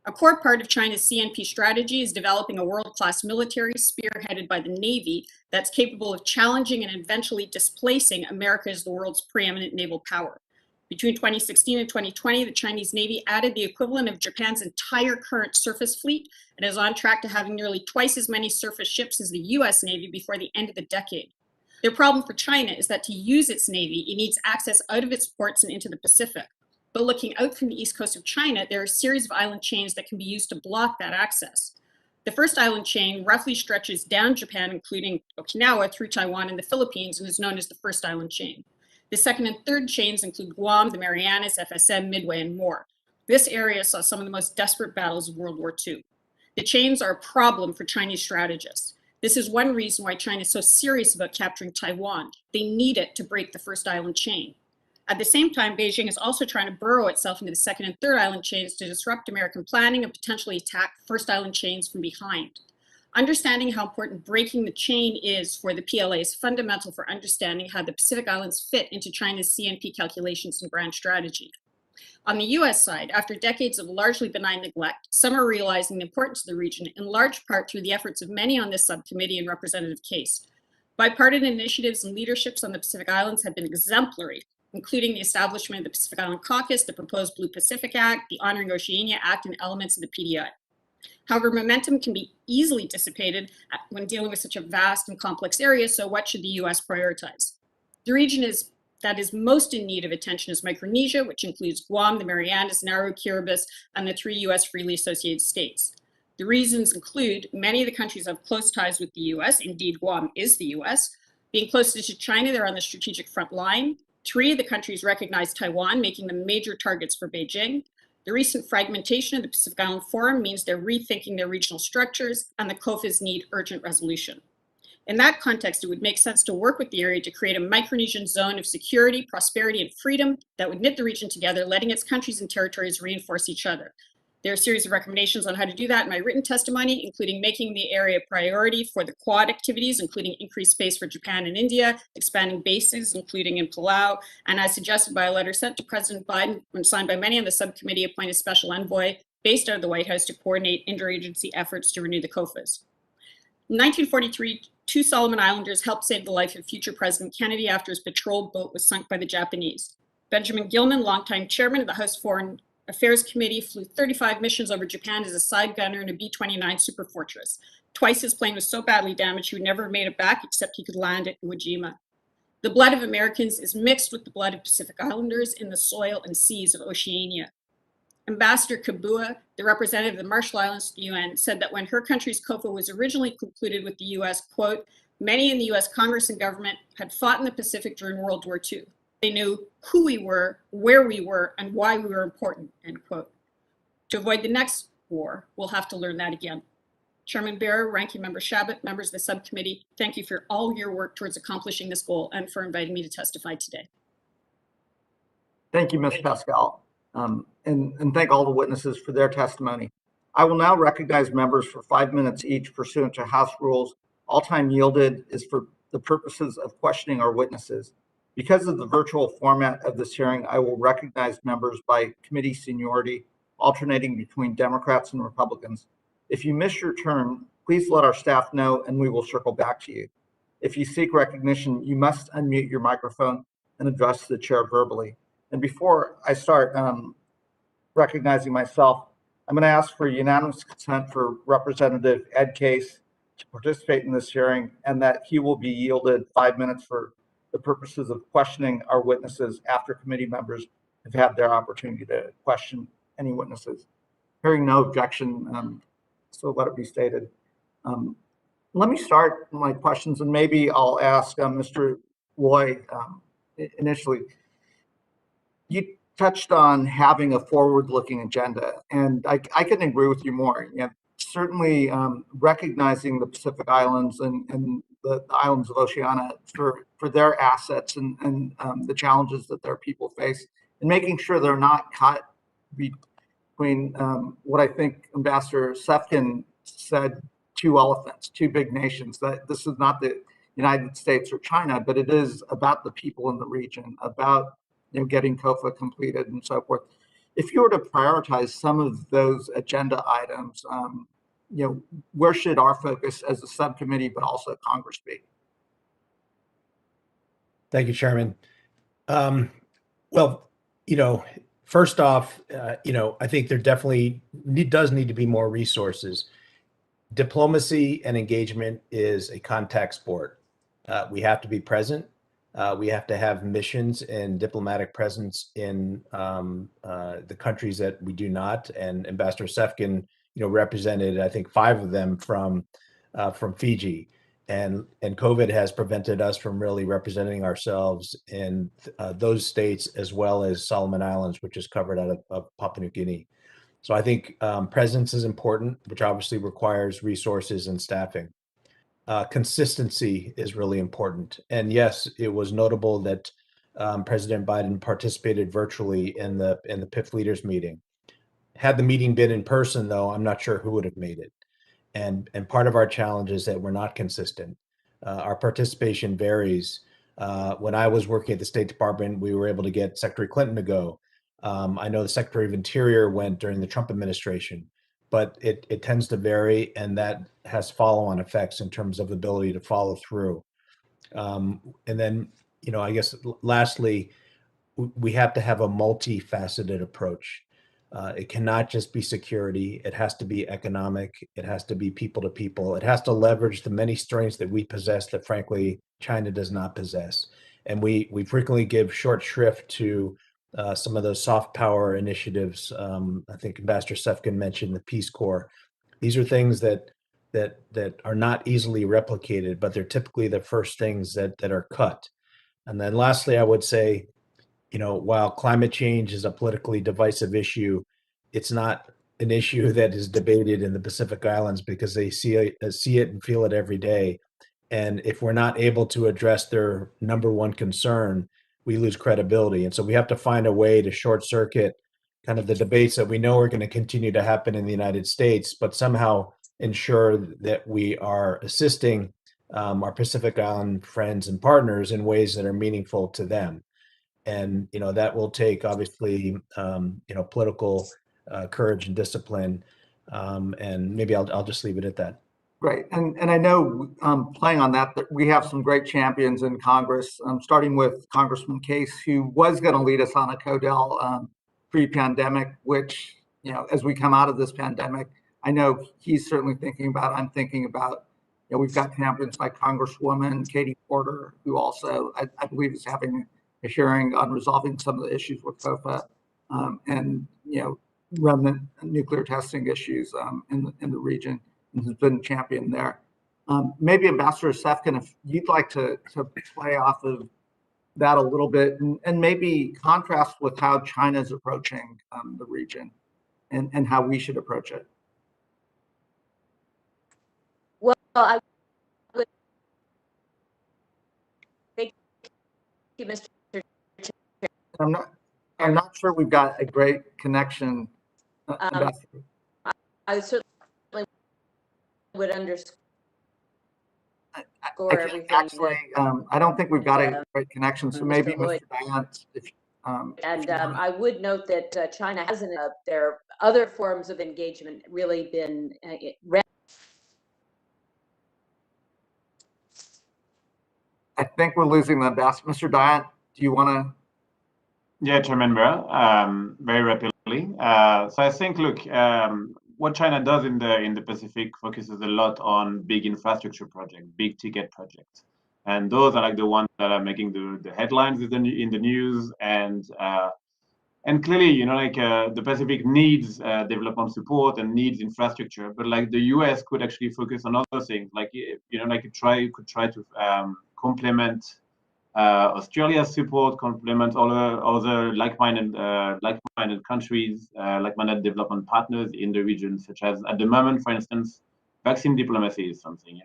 A core part of China's CNP strategy is developing a world-class military spearheaded by the Navy that's capable of challenging and eventually displacing America as the world's preeminent naval power. Between 2016 and 2020, the Chinese Navy added the equivalent of Japan's entire current surface fleet and is on track to having nearly twice as many surface ships as the US Navy before the end of the decade. The problem for China is that to use its Navy, it needs access out of its ports and into the Pacific. But looking out from the east coast of China, there are a series of island chains that can be used to block that access. The first island chain roughly stretches down Japan, including Okinawa, through Taiwan and the Philippines, and is known as the first island chain. The second and third chains include Guam, the Marianas, FSM, Midway, and more. This area saw some of the most desperate battles of World War II. The chains are a problem for Chinese strategists. This is one reason why China is so serious about capturing Taiwan. They need it to break the first island chain. At the same time, Beijing is also trying to burrow itself into the second and third island chains to disrupt American planning and potentially attack first island chains from behind. Understanding how important breaking the chain is for the PLA is fundamental for understanding how the Pacific Islands fit into China's CNP calculations and grand strategy. On the US side, after decades of largely benign neglect, some are realizing the importance of the region, in large part through the efforts of many on this subcommittee and Representative Case. Bipartisan initiatives and leaderships on the Pacific Islands have been exemplary, including the establishment of the Pacific Island Caucus, the proposed Blue Pacific Act, the Honoring Oceania Act, and elements of the PDI. However, momentum can be easily dissipated when dealing with such a vast and complex area, so what should the US prioritize? The region that is most in need of attention is Micronesia, which includes Guam, the Marianas, Nauru, Kiribati, and the 3 US freely associated states. The reasons include many of the countries have close ties with the US, indeed Guam is the US. Being closer to China, they're on the strategic front line. 3 of the countries recognize Taiwan, making them major targets for Beijing. The recent fragmentation of the Pacific Island Forum means they're rethinking their regional structures, and the COFAs need urgent resolution. In that context, it would make sense to work with the area to create a Micronesian zone of security, prosperity, and freedom that would knit the region together, letting its countries and territories reinforce each other. There are a series of recommendations on how to do that in my written testimony, including making the area a priority for the Quad activities, including increased space for Japan and India, expanding bases, including in Palau, and as suggested by a letter sent to President Biden and signed by many on the subcommittee, appoint a special envoy based out of the White House to coordinate interagency efforts to renew the COFAs. In 1943, 2 Solomon Islanders helped save the life of future President Kennedy after his patrol boat was sunk by the Japanese. Benjamin Gilman, longtime chairman of the House Foreign Affairs Committee, flew 35 missions over Japan as a side gunner in a B-29 Superfortress. Twice his plane was so badly damaged he would never have made it back except he could land at Iwo Jima. The blood of Americans is mixed with the blood of Pacific Islanders in the soil and seas of Oceania. Ambassador Kabua, the representative of the Marshall Islands to the UN, said that when her country's COFA was originally concluded with the US, quote, many in the US Congress and government had fought in the Pacific during World War II. They knew who we were, where we were, and why we were important, end quote. To avoid the next war, we'll have to learn that again. Chairman Bera, Ranking Member Chabot, members of the subcommittee, thank you for all your work towards accomplishing this goal and for inviting me to testify today. Thank you, Ms. Paskal. And thank all the witnesses for their testimony. I will now recognize members for 5 minutes each pursuant to House rules. All time yielded is for the purposes of questioning our witnesses. Because of the virtual format of this hearing, I will recognize members by committee seniority, alternating between Democrats and Republicans. If you miss your turn, please let our staff know and we will circle back to you. If you seek recognition, you must unmute your microphone and address the chair verbally. And before I start recognizing myself, I'm going to ask for unanimous consent for Representative Ed Case to participate in this hearing, and that he will be yielded 5 minutes for the purposes of questioning our witnesses after committee members have had their opportunity to question any witnesses. Hearing no objection, so let it be stated. Let me start my questions, and maybe I'll ask Mr. Lowy initially. You touched on having a forward-looking agenda, and I can agree with you more. You know, certainly recognizing the Pacific Islands and the islands of Oceania for their assets and the challenges that their people face, and making sure they're not caught between what I think Ambassador Sefkin said, 2 elephants, 2 big nations. That this is not the United States or China, but it is about the people in the region, about getting COFA completed and so forth. If you were to prioritize some of those agenda items, where should our focus as a subcommittee, but also Congress be? Thank you, Chairman. Well, first off, I think there definitely does need to be more resources. Diplomacy and engagement is a contact sport. We have to be present. We have to have missions and diplomatic presence in the countries that we do not. And Ambassador Cefkin, represented, I think, 5 of them from Fiji. And COVID has prevented us from really representing ourselves in those states, as well as Solomon Islands, which is covered out of Papua New Guinea. So I think presence is important, which obviously requires resources and staffing. Consistency is really important. And yes, it was notable that President Biden participated virtually in the PIF leaders meeting. Had the meeting been in person, though, I'm not sure who would have made it. And part of our challenge is that we're not consistent. Our participation varies. When I was working at the State Department, we were able to get Secretary Clinton to go. I know the Secretary of Interior went during the Trump administration, but it tends to vary, and that has follow-on effects in terms of ability to follow through. And then, I guess lastly, we have to have a multifaceted approach. It cannot just be security. It has to be economic. It has to be people to people. It has to leverage the many strengths that we possess that, frankly, China does not possess. And we frequently give short shrift to some of those soft power initiatives. I think Ambassador Sefkin mentioned the Peace Corps. These are things that are not easily replicated, but they're typically the first things that are cut. And then lastly, I would say, while climate change is a politically divisive issue, it's not an issue that is debated in the Pacific Islands because they see it and feel it every day. And if we're not able to address their number one concern, we lose credibility. And so we have to find a way to short circuit kind of the debates that we know are going to continue to happen in the United States, but somehow ensure that we are assisting our Pacific Island friends and partners in ways that are meaningful to them. And, that will take obviously, political courage and discipline. And maybe I'll just leave it at that. Great. And I know, playing on that we have some great champions in Congress, starting with Congressman Case, who was going to lead us on a CODEL pre-pandemic, which, as we come out of this pandemic, I know he's certainly thinking about, I'm thinking about, we've got champions like Congresswoman Katie Porter, who also, I believe, is having a hearing on resolving some of the issues with FOFA, and, remnant nuclear testing issues in the region, and has been champion there. Maybe Ambassador Sefkin, if you'd like to play off of that a little bit, and maybe contrast with how China's approaching the region and how we should approach it. Well, I would thank you, Mr. I'm not sure we've got a great connection. Ambassador. I certainly would underscore everything. Actually, I don't think we've got a great connection. So maybe Mr. Dayant, I would note that China hasn't. Their other forms of engagement really been. I think we're losing the ambassador. Mr. Dayant, do you want to? Yeah, Chairman Bera, very rapidly. So I think, look, what China does in the Pacific focuses a lot on big infrastructure projects, big ticket projects, and those are like the ones that are making the headlines in the news. And clearly, the Pacific needs development support and needs infrastructure, but like the U.S. could actually focus on other things, could try to complement Australia's support, complement other like-minded countries, like-minded development partners in the region, such as at the moment, for instance, vaccine diplomacy is something,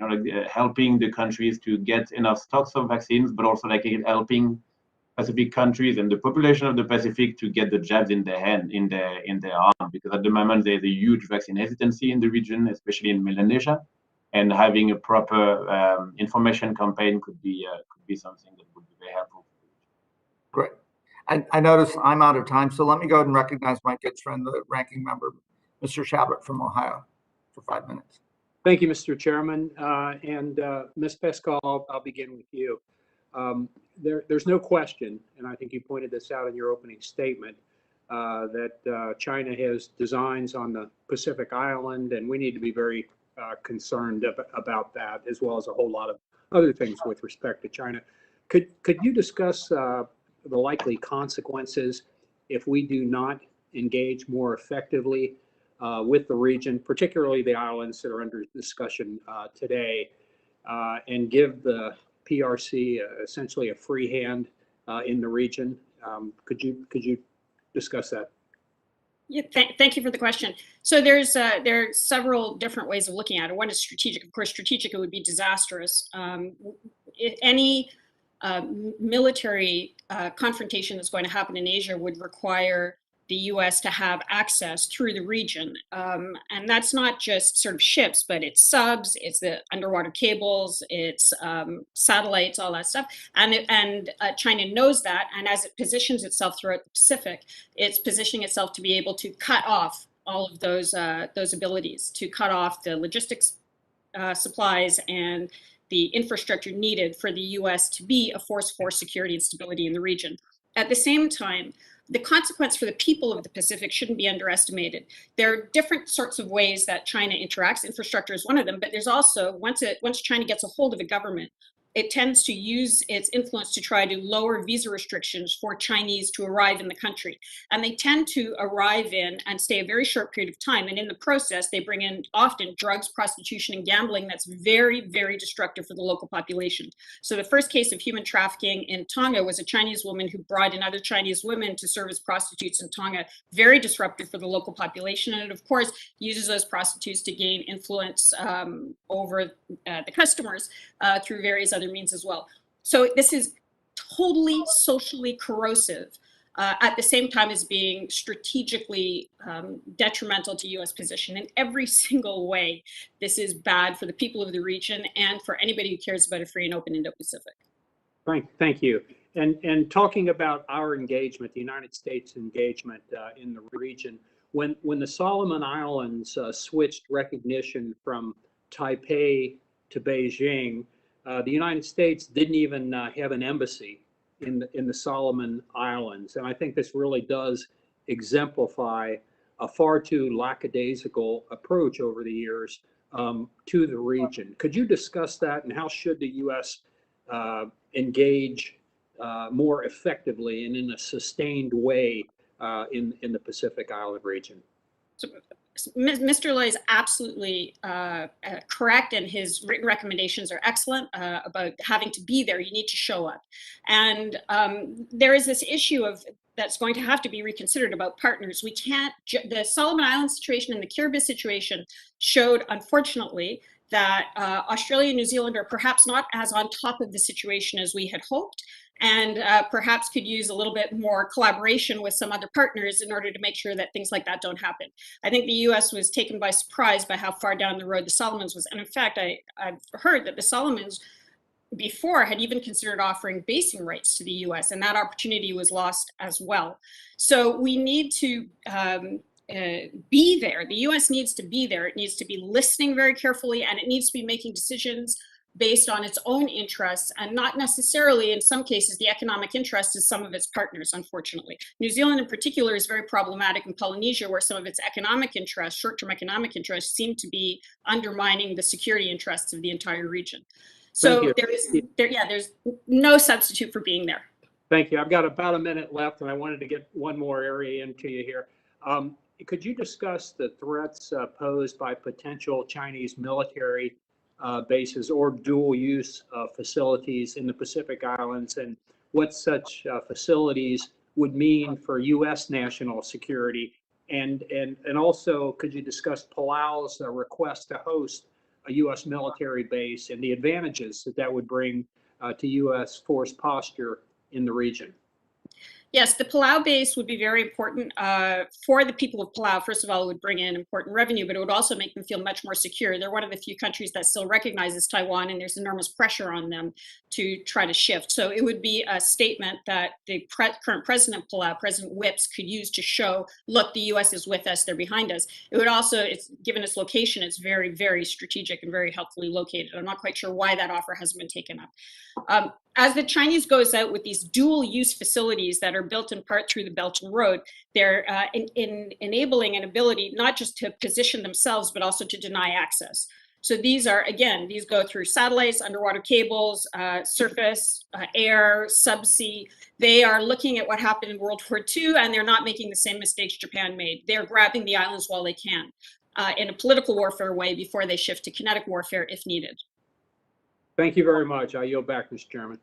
helping the countries to get enough stocks of vaccines, but also helping Pacific countries and the population of the Pacific to get the jabs in their arm, because at the moment there's a huge vaccine hesitancy in the region, especially in Melanesia, and having a proper information campaign could be something that would be very helpful. Great. I notice I'm out of time, so let me go ahead and recognize my good friend, the ranking member, Mr. Chabot from Ohio, for 5 minutes. Thank you, Mr. Chairman. And Ms. Paskal, I'll begin with you. There's no question, and I think you pointed this out in your opening statement, that China has designs on the Pacific Island, and we need to be very concerned about that, as well as a whole lot of other things with respect to China. Could you discuss the likely consequences if we do not engage more effectively with the region, particularly the islands that are under discussion today, and give the PRC essentially a free hand in the region? Could you discuss that? Yeah, thank you for the question. So there are several different ways of looking at it. One is strategic. Of course, strategic, it would be disastrous. Any military confrontation that's going to happen in Asia would require the US to have access through the region. And that's not just sort of ships, but it's subs, it's the underwater cables, it's satellites, all that stuff. And China knows that. And as it positions itself throughout the Pacific, it's positioning itself to be able to cut off all of those abilities, to cut off the logistics supplies and the infrastructure needed for the US to be a force for security and stability in the region. At the same time, the consequence for the people of the Pacific shouldn't be underestimated. There are different sorts of ways that China interacts. Infrastructure is one of them, but there's also, once China gets a hold of a government, it tends to use its influence to try to lower visa restrictions for Chinese to arrive in the country. And they tend to arrive in and stay a very short period of time. And in the process, they bring in often drugs, prostitution, and gambling that's very, very destructive for the local population. So the first case of human trafficking in Tonga was a Chinese woman who brought in other Chinese women to serve as prostitutes in Tonga, very disruptive for the local population. And it, of course, uses those prostitutes to gain influence over the customers through various other means as well. So this is totally socially corrosive at the same time as being strategically detrimental to U.S. position. In every single way, this is bad for the people of the region and for anybody who cares about a free and open Indo-Pacific. Thank you. And talking about our engagement, the United States engagement in the region, when the Solomon Islands switched recognition from Taipei to Beijing, the United States didn't even have an embassy in the Solomon Islands. And I think this really does exemplify a far too lackadaisical approach over the years to the region. Could you discuss that, and how should the U.S. Engage more effectively and in a sustained way in the Pacific Island region? So, Mr. Lowy is absolutely correct, and his written recommendations are excellent about having to be there. You need to show up. And there is this issue of that's going to have to be reconsidered about partners. We can't, the Solomon Islands situation and the Kiribati situation showed, unfortunately, that Australia and New Zealand are perhaps not as on top of the situation as we had hoped, and perhaps could use a little bit more collaboration with some other partners in order to make sure that things like that don't happen. I think the US was taken by surprise by how far down the road the Solomons was. And in fact, I've heard that the Solomons before had even considered offering basing rights to the US, and that opportunity was lost as well. So we need to be there. The US needs to be there. It needs to be listening very carefully, and it needs to be making decisions based on its own interests, and not necessarily, in some cases, the economic interest of some of its partners, unfortunately. New Zealand in particular is very problematic in Polynesia, where some of its economic interests, short-term economic interests, seem to be undermining the security interests of the entire region. So there's no substitute for being there. Thank you. I've got about a minute left, and I wanted to get one more area into you here. Could you discuss the threats posed by potential Chinese military bases or dual use facilities in the Pacific Islands, and what such facilities would mean for U.S. national security? And also, could you discuss Palau's request to host a U.S. military base and the advantages that would bring to U.S. force posture in the region? Yes, the Palau base would be very important for the people of Palau. First of all, it would bring in important revenue, but it would also make them feel much more secure. They're one of the few countries that still recognizes Taiwan, and there's enormous pressure on them to try to shift. So it would be a statement that the current president of Palau, President Whips, could use to show, look, the U.S. is with us, they're behind us. It would also, it's given its location, it's very, very strategic and very helpfully located. I'm not quite sure why that offer hasn't been taken up. As the Chinese goes out with these dual use facilities that are built in part through the Belt and Road, they're enabling an ability not just to position themselves, but also to deny access. So these are, again, these go through satellites, underwater cables, surface, air, subsea. They are looking at what happened in World War II, and they're not making the same mistakes Japan made. They're grabbing the islands while they can in a political warfare way before they shift to kinetic warfare if needed. Thank you very much. I yield back, Mr. Chairman.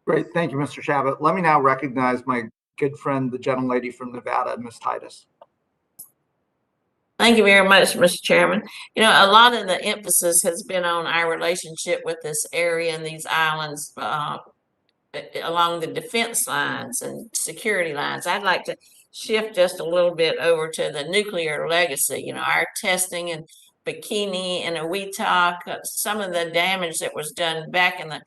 Great. Thank you, Mr. Chabot. Let me now recognize my good friend, the gentlelady from Nevada, Ms. Titus. Thank you very much, Mr. Chairman. You know, a lot of the emphasis has been on our relationship with this area and these islands along the defense lines and security lines. I'd like to shift just a little bit over to the nuclear legacy. You know, our testing in Bikini and Owetok, some of the damage that was done back in the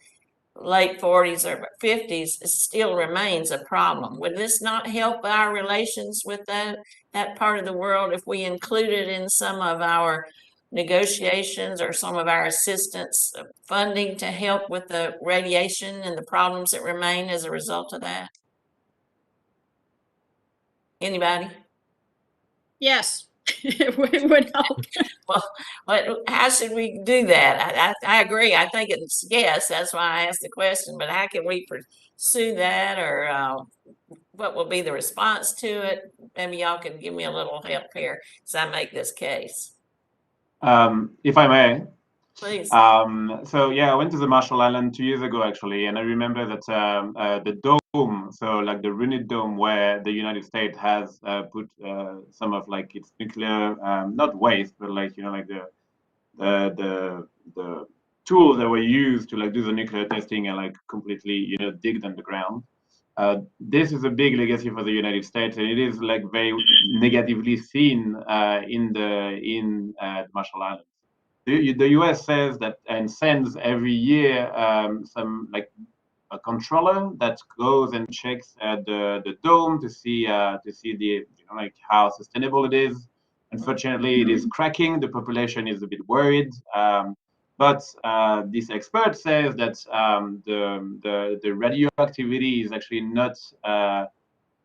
late 40s or 50s still remains a problem. Would this not help our relations with that part of the world if we included in some of our negotiations or some of our assistance funding to help with the radiation and the problems that remain as a result of that? Anybody? Yes. It would help. Well, how should we do that? I agree. I think it's yes. That's why I asked the question. But how can we pursue that, or what will be the response to it? Maybe y'all can give me a little help here as I make this case. If I may. Please. So yeah, I went to the Marshall Islands 2 years ago actually, and I remember that the dome, so like the Runit Dome, where the United States has put some of like its nuclear, not waste, but like like the tools that were used to like do the nuclear testing and like completely digged underground. This is a big legacy for the United States, and it is like very negatively seen in the Marshall Islands. The US says that and sends every year some like a controller that goes and checks the dome to see the like how sustainable it is. Unfortunately, it is cracking. The population is a bit worried. But this expert says that the radioactivity is actually not.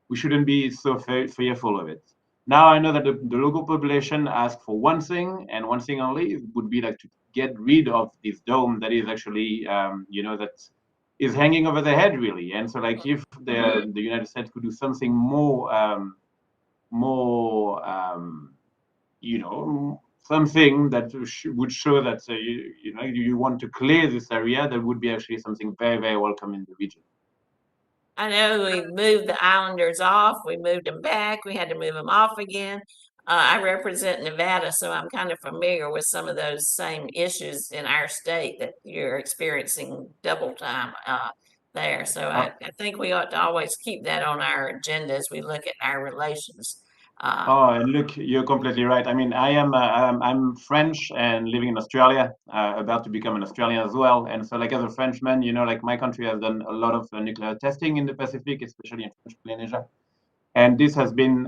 We shouldn't be so fearful of it. Now I know that the local population asked for one thing and one thing only. It would be like to get rid of this dome that is actually, that is hanging over their head really. And so like if the United States could do something more, something that would show that you want to clear this area, that would be actually something very, very welcome in the region. I know we moved the islanders off, we moved them back, we had to move them off again. I represent Nevada, so I'm kind of familiar with some of those same issues in our state that you're experiencing double time there. So I think we ought to always keep that on our agenda as we look at our relations. And look, you're completely right. I mean, I'm French and living in Australia, about to become an Australian as well. And so, like as a Frenchman, like my country has done a lot of nuclear testing in the Pacific, especially in French Polynesia. And this has been,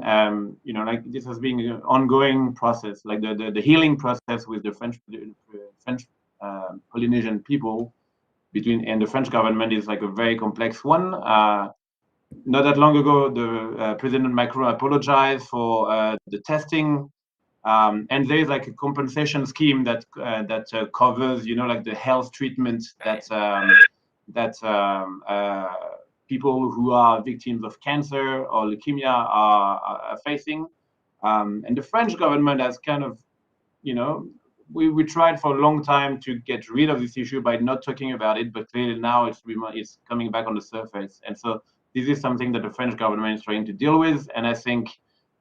this has been an ongoing process, like the healing process with the French Polynesian people and the French government is like a very complex one. Not that long ago, the President Macron apologized for the testing, and there is like a compensation scheme that covers, like the health treatment that people who are victims of cancer or leukemia are facing. And the French government has kind of, we tried for a long time to get rid of this issue by not talking about it, but clearly now it's coming back on the surface. And so this is something that the French government is trying to deal with. And I think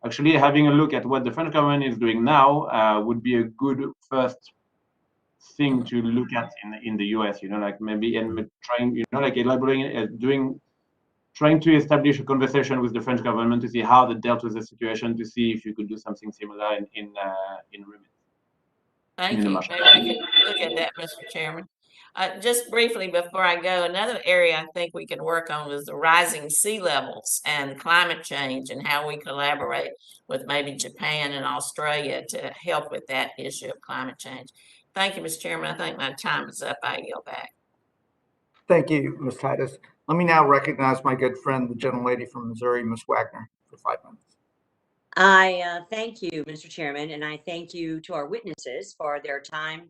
actually having a look at what the French government is doing now would be a good first thing to look at in the US, like maybe and trying, like elaborating, trying to establish a conversation with the French government to see how they dealt with the situation, to see if you could do something similar in Remit. Thank you. Maybe we can look at that, Mr. Chairman. Just briefly before I go, another area I think we can work on is the rising sea levels and climate change and how we collaborate with maybe Japan and Australia to help with that issue of climate change. Thank you, Mr. Chairman. I think my time is up. I yield back. Thank you, Ms. Titus. Let me now recognize my good friend, the gentlelady from Missouri, Ms. Wagner, for 5 minutes. I thank you, Mr. Chairman, and I thank you to our witnesses for their time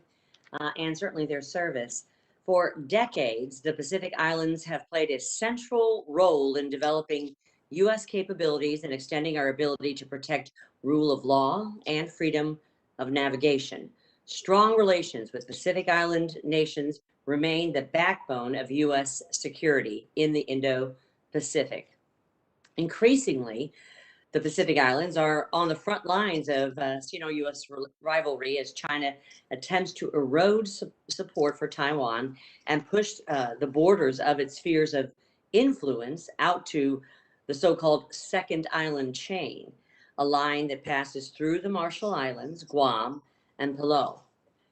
and certainly their service. For decades, the Pacific Islands have played a central role in developing U.S. capabilities and extending our ability to protect rule of law and freedom of navigation. Strong relations with Pacific Island nations remain the backbone of U.S. security in the Indo-Pacific. Increasingly, the Pacific Islands are on the front lines of Sino-U.S. rivalry as China attempts to erode support for Taiwan and push the borders of its spheres of influence out to the so-called Second Island Chain, a line that passes through the Marshall Islands, Guam, and Palau.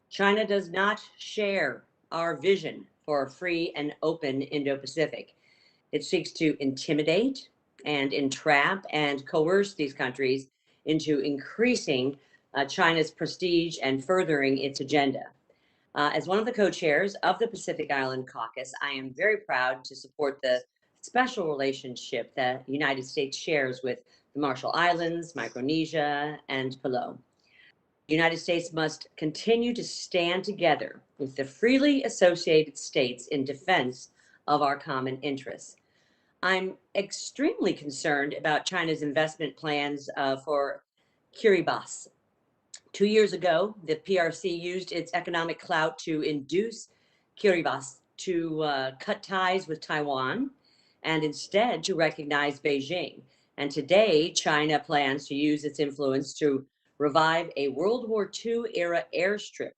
China does not share our vision for a free and open Indo-Pacific. It seeks to intimidate and entrap and coerce these countries into increasing China's prestige and furthering its agenda. As one of the co-chairs of the Pacific Island Caucus, I am very proud to support the special relationship that the United States shares with the Marshall Islands, Micronesia, and Palau. The United States must continue to stand together with the freely associated states in defense of our common interests. I'm extremely concerned about China's investment plans for Kiribati. 2 years ago, the PRC used its economic clout to induce Kiribati to cut ties with Taiwan and instead to recognize Beijing. And today, China plans to use its influence to revive a World War II era airstrip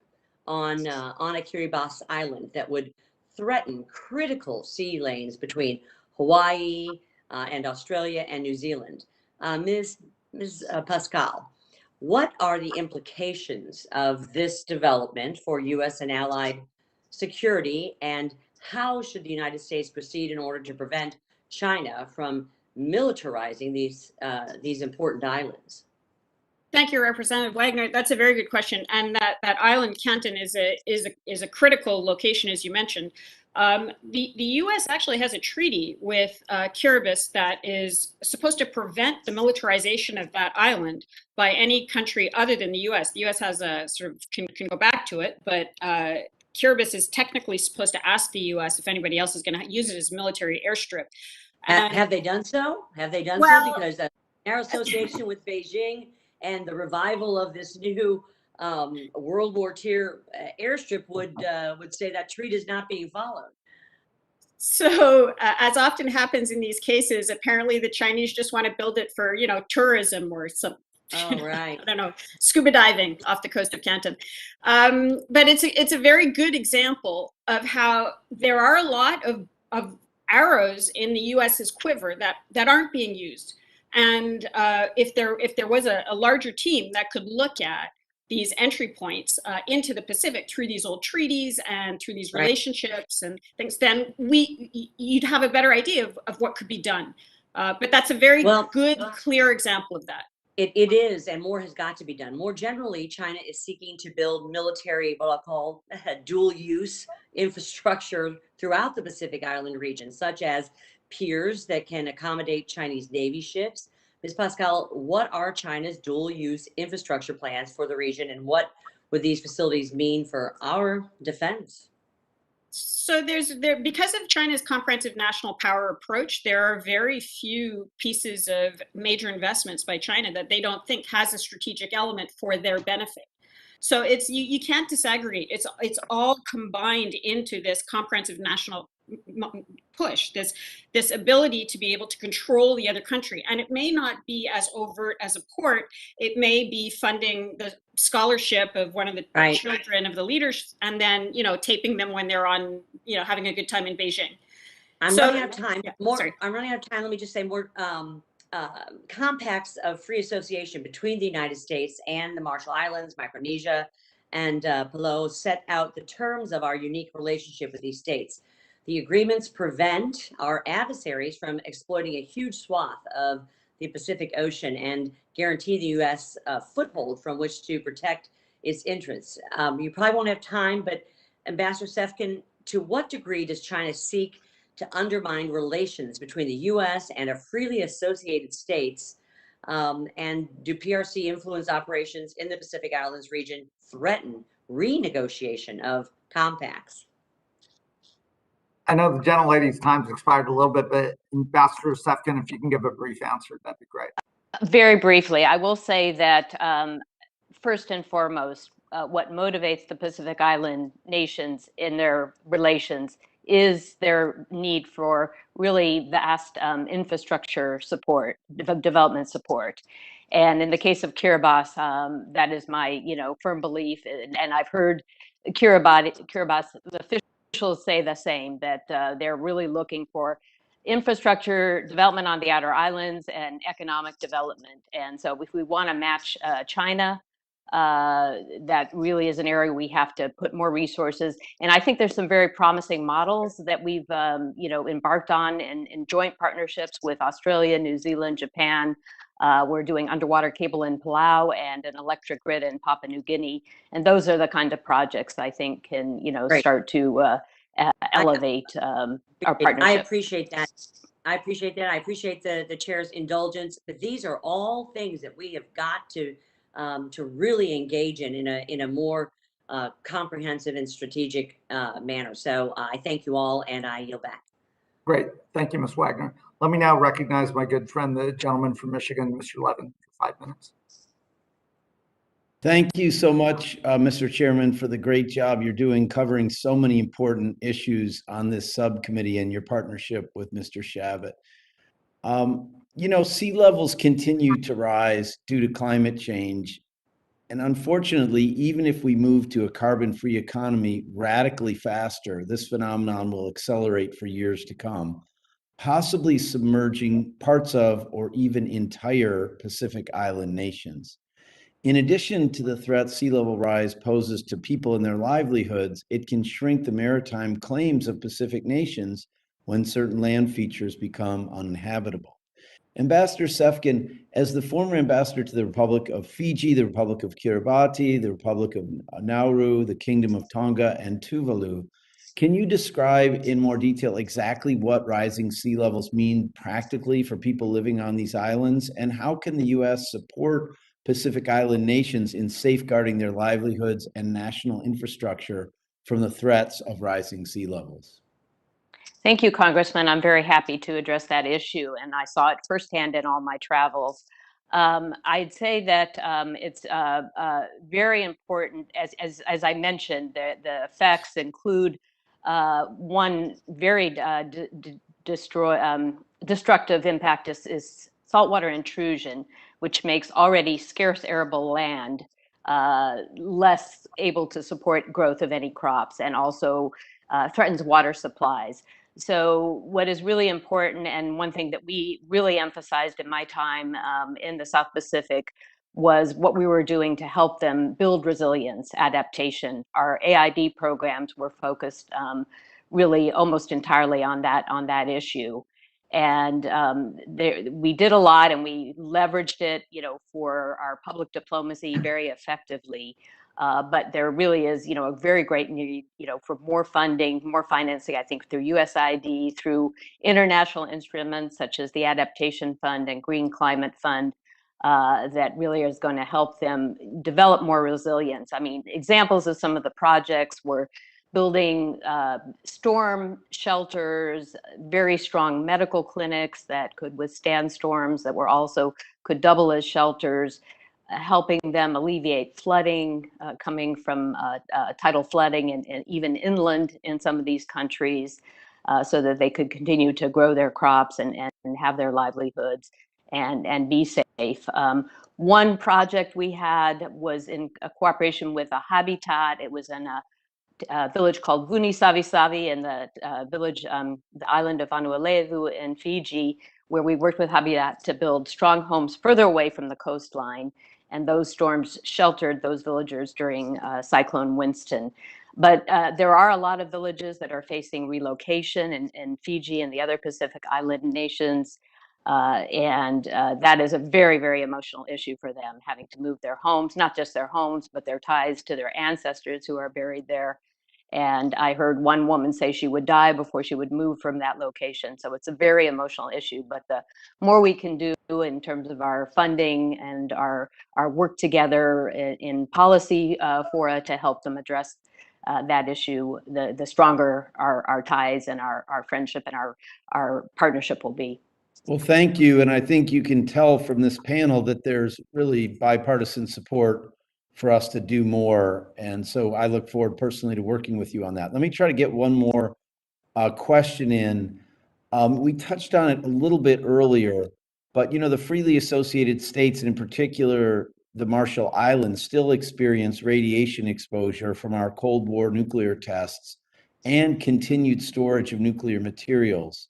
on a Kiribati island that would threaten critical sea lanes between Hawaii and Australia and New Zealand. Ms. Paskal, what are the implications of this development for U.S. and allied security, and how should the United States proceed in order to prevent China from militarizing these important islands? Thank you, Representative Wagner. That's a very good question, and that island Canton is a critical location, as you mentioned. The U.S. actually has a treaty with Kiribati that is supposed to prevent the militarization of that island by any country other than the U.S. The U.S. has a sort of can go back to it, but Kiribati is technically supposed to ask the U.S. if anybody else is going to use it as a military airstrip. Have they done so? Have they done Well, so? Because our association with Beijing and the revival of this new World War II airstrip would say that treaty is not being followed. So, as often happens in these cases, apparently the Chinese just want to build it for, tourism or some. Oh, right. I don't know, scuba diving off the coast of Canton. But it's a very good example of how there are a lot of arrows in the U.S.'s quiver that aren't being used. And if there was a larger team that could look at these entry points into the Pacific through these old treaties and through these relationships and things, then you'd have a better idea of what could be done. But that's a very good, clear example of that. It is, and more has got to be done. More generally, China is seeking to build military, what I'll call dual-use infrastructure throughout the Pacific Island region, such as piers that can accommodate Chinese Navy ships. Ms. Paskal, what are China's dual-use infrastructure plans for the region, and what would these facilities mean for our defense? So because of China's comprehensive national power approach, there are very few pieces of major investments by China that they don't think has a strategic element for their benefit. So it's you can't disaggregate. It's all combined into this comprehensive national push, this ability to be able to control the other country. And it may not be as overt as a port. It may be funding the scholarship of one of the children of the leaders, and then taping them when they're on having a good time in Beijing. I'm running out of time. I'm running out of time. Let me just say more compacts of free association between the United States and the Marshall Islands, Micronesia, and Palau set out the terms of our unique relationship with these states. The agreements prevent our adversaries from exploiting a huge swath of the Pacific Ocean and guarantee the U.S. Foothold from which to protect its interests. You probably won't have time, but Ambassador Sefkin, to what degree does China seek to undermine relations between the U.S. and a freely associated states? And do PRC influence operations in the Pacific Islands region threaten renegotiation of compacts? I know the gentlelady's time's expired a little bit, but Ambassador Sefkin, if you can give a brief answer, that'd be great. Very briefly, I will say that first and foremost, what motivates the Pacific Island nations in their relations is their need for really vast infrastructure support, development support. And in the case of Kiribati, that is my firm belief. And I've heard Kiribati officials say the same, that they're really looking for infrastructure development on the outer islands and economic development. And so if we want to match China, that really is an area we have to put more resources. And I think there's some very promising models that we've embarked on in joint partnerships with Australia, New Zealand, Japan. We're doing underwater cable in Palau and an electric grid in Papua New Guinea. And those are the kind of projects I think can start to elevate our partnership. I appreciate that. I appreciate that. I appreciate the chair's indulgence, but these are all things that we have got to really engage in a more comprehensive and strategic manner. So I thank you all, and I yield back. Great. Thank you, Ms. Wagner. Let me now recognize my good friend, the gentleman from Michigan, Mr. Levin, for 5 minutes. Thank you so much, Mr. Chairman, for the great job you're doing covering so many important issues on this subcommittee and your partnership with Mr. Chabot. You know, sea levels continue to rise due to climate change. And unfortunately, even if we move to a carbon-free economy radically faster, this phenomenon will accelerate for years to come, possibly submerging parts of or even entire Pacific Island nations. In addition to the threat sea level rise poses to people and their livelihoods, it can shrink the maritime claims of Pacific nations when certain land features become uninhabitable. Ambassador Sefkin, as the former ambassador to the Republic of Fiji, the Republic of Kiribati, the Republic of Nauru, the Kingdom of Tonga, and Tuvalu, can you describe in more detail exactly what rising sea levels mean practically for people living on these islands, and how can the U.S. support Pacific Island nations in safeguarding their livelihoods and national infrastructure from the threats of rising sea levels? Thank you, Congressman. I'm very happy to address that issue, and I saw it firsthand in all my travels. I'd say that it's very important, as I mentioned, the effects include one very destructive impact is saltwater intrusion, which makes already scarce arable land less able to support growth of any crops, and also threatens water supplies. So what is really important, and one thing that we really emphasized in my time in the South Pacific, was what we were doing to help them build resilience, adaptation. Our AID programs were focused really almost entirely on that issue. And we did a lot, and we leveraged it, for our public diplomacy very effectively. But there really is, a very great need, for more funding, more financing, I think, through USAID, through international instruments such as the Adaptation Fund and Green Climate Fund, that really is going to help them develop more resilience. I mean, examples of some of the projects were building storm shelters, very strong medical clinics that could withstand storms, that were also could double as shelters, helping them alleviate flooding coming from tidal flooding and even inland in some of these countries, so that they could continue to grow their crops and have their livelihoods and be safe. One project we had was in a cooperation with a Habitat. It was in a village called Vuni Savi Savi in the the island of Vanuatu in Fiji, where we worked with Habitat to build strong homes further away from the coastline. And those storms sheltered those villagers during Cyclone Winston. But there are a lot of villages that are facing relocation in Fiji and the other Pacific Island nations. And that is a very, very emotional issue for them, having to move their homes, not just their homes, but their ties to their ancestors who are buried there. And I heard one woman say she would die before she would move from that location. So it's a very emotional issue. But the more we can do in terms of our funding and our work together in policy fora to help them address that issue, the stronger our ties and our friendship and our partnership will be. Well, thank you. And I think you can tell from this panel that there's really bipartisan support for us to do more. And so I look forward personally to working with you on that. Let me try to get one more question in. We touched on it a little bit earlier, but the freely associated states, and in particular, the Marshall Islands, still experience radiation exposure from our Cold War nuclear tests and continued storage of nuclear materials.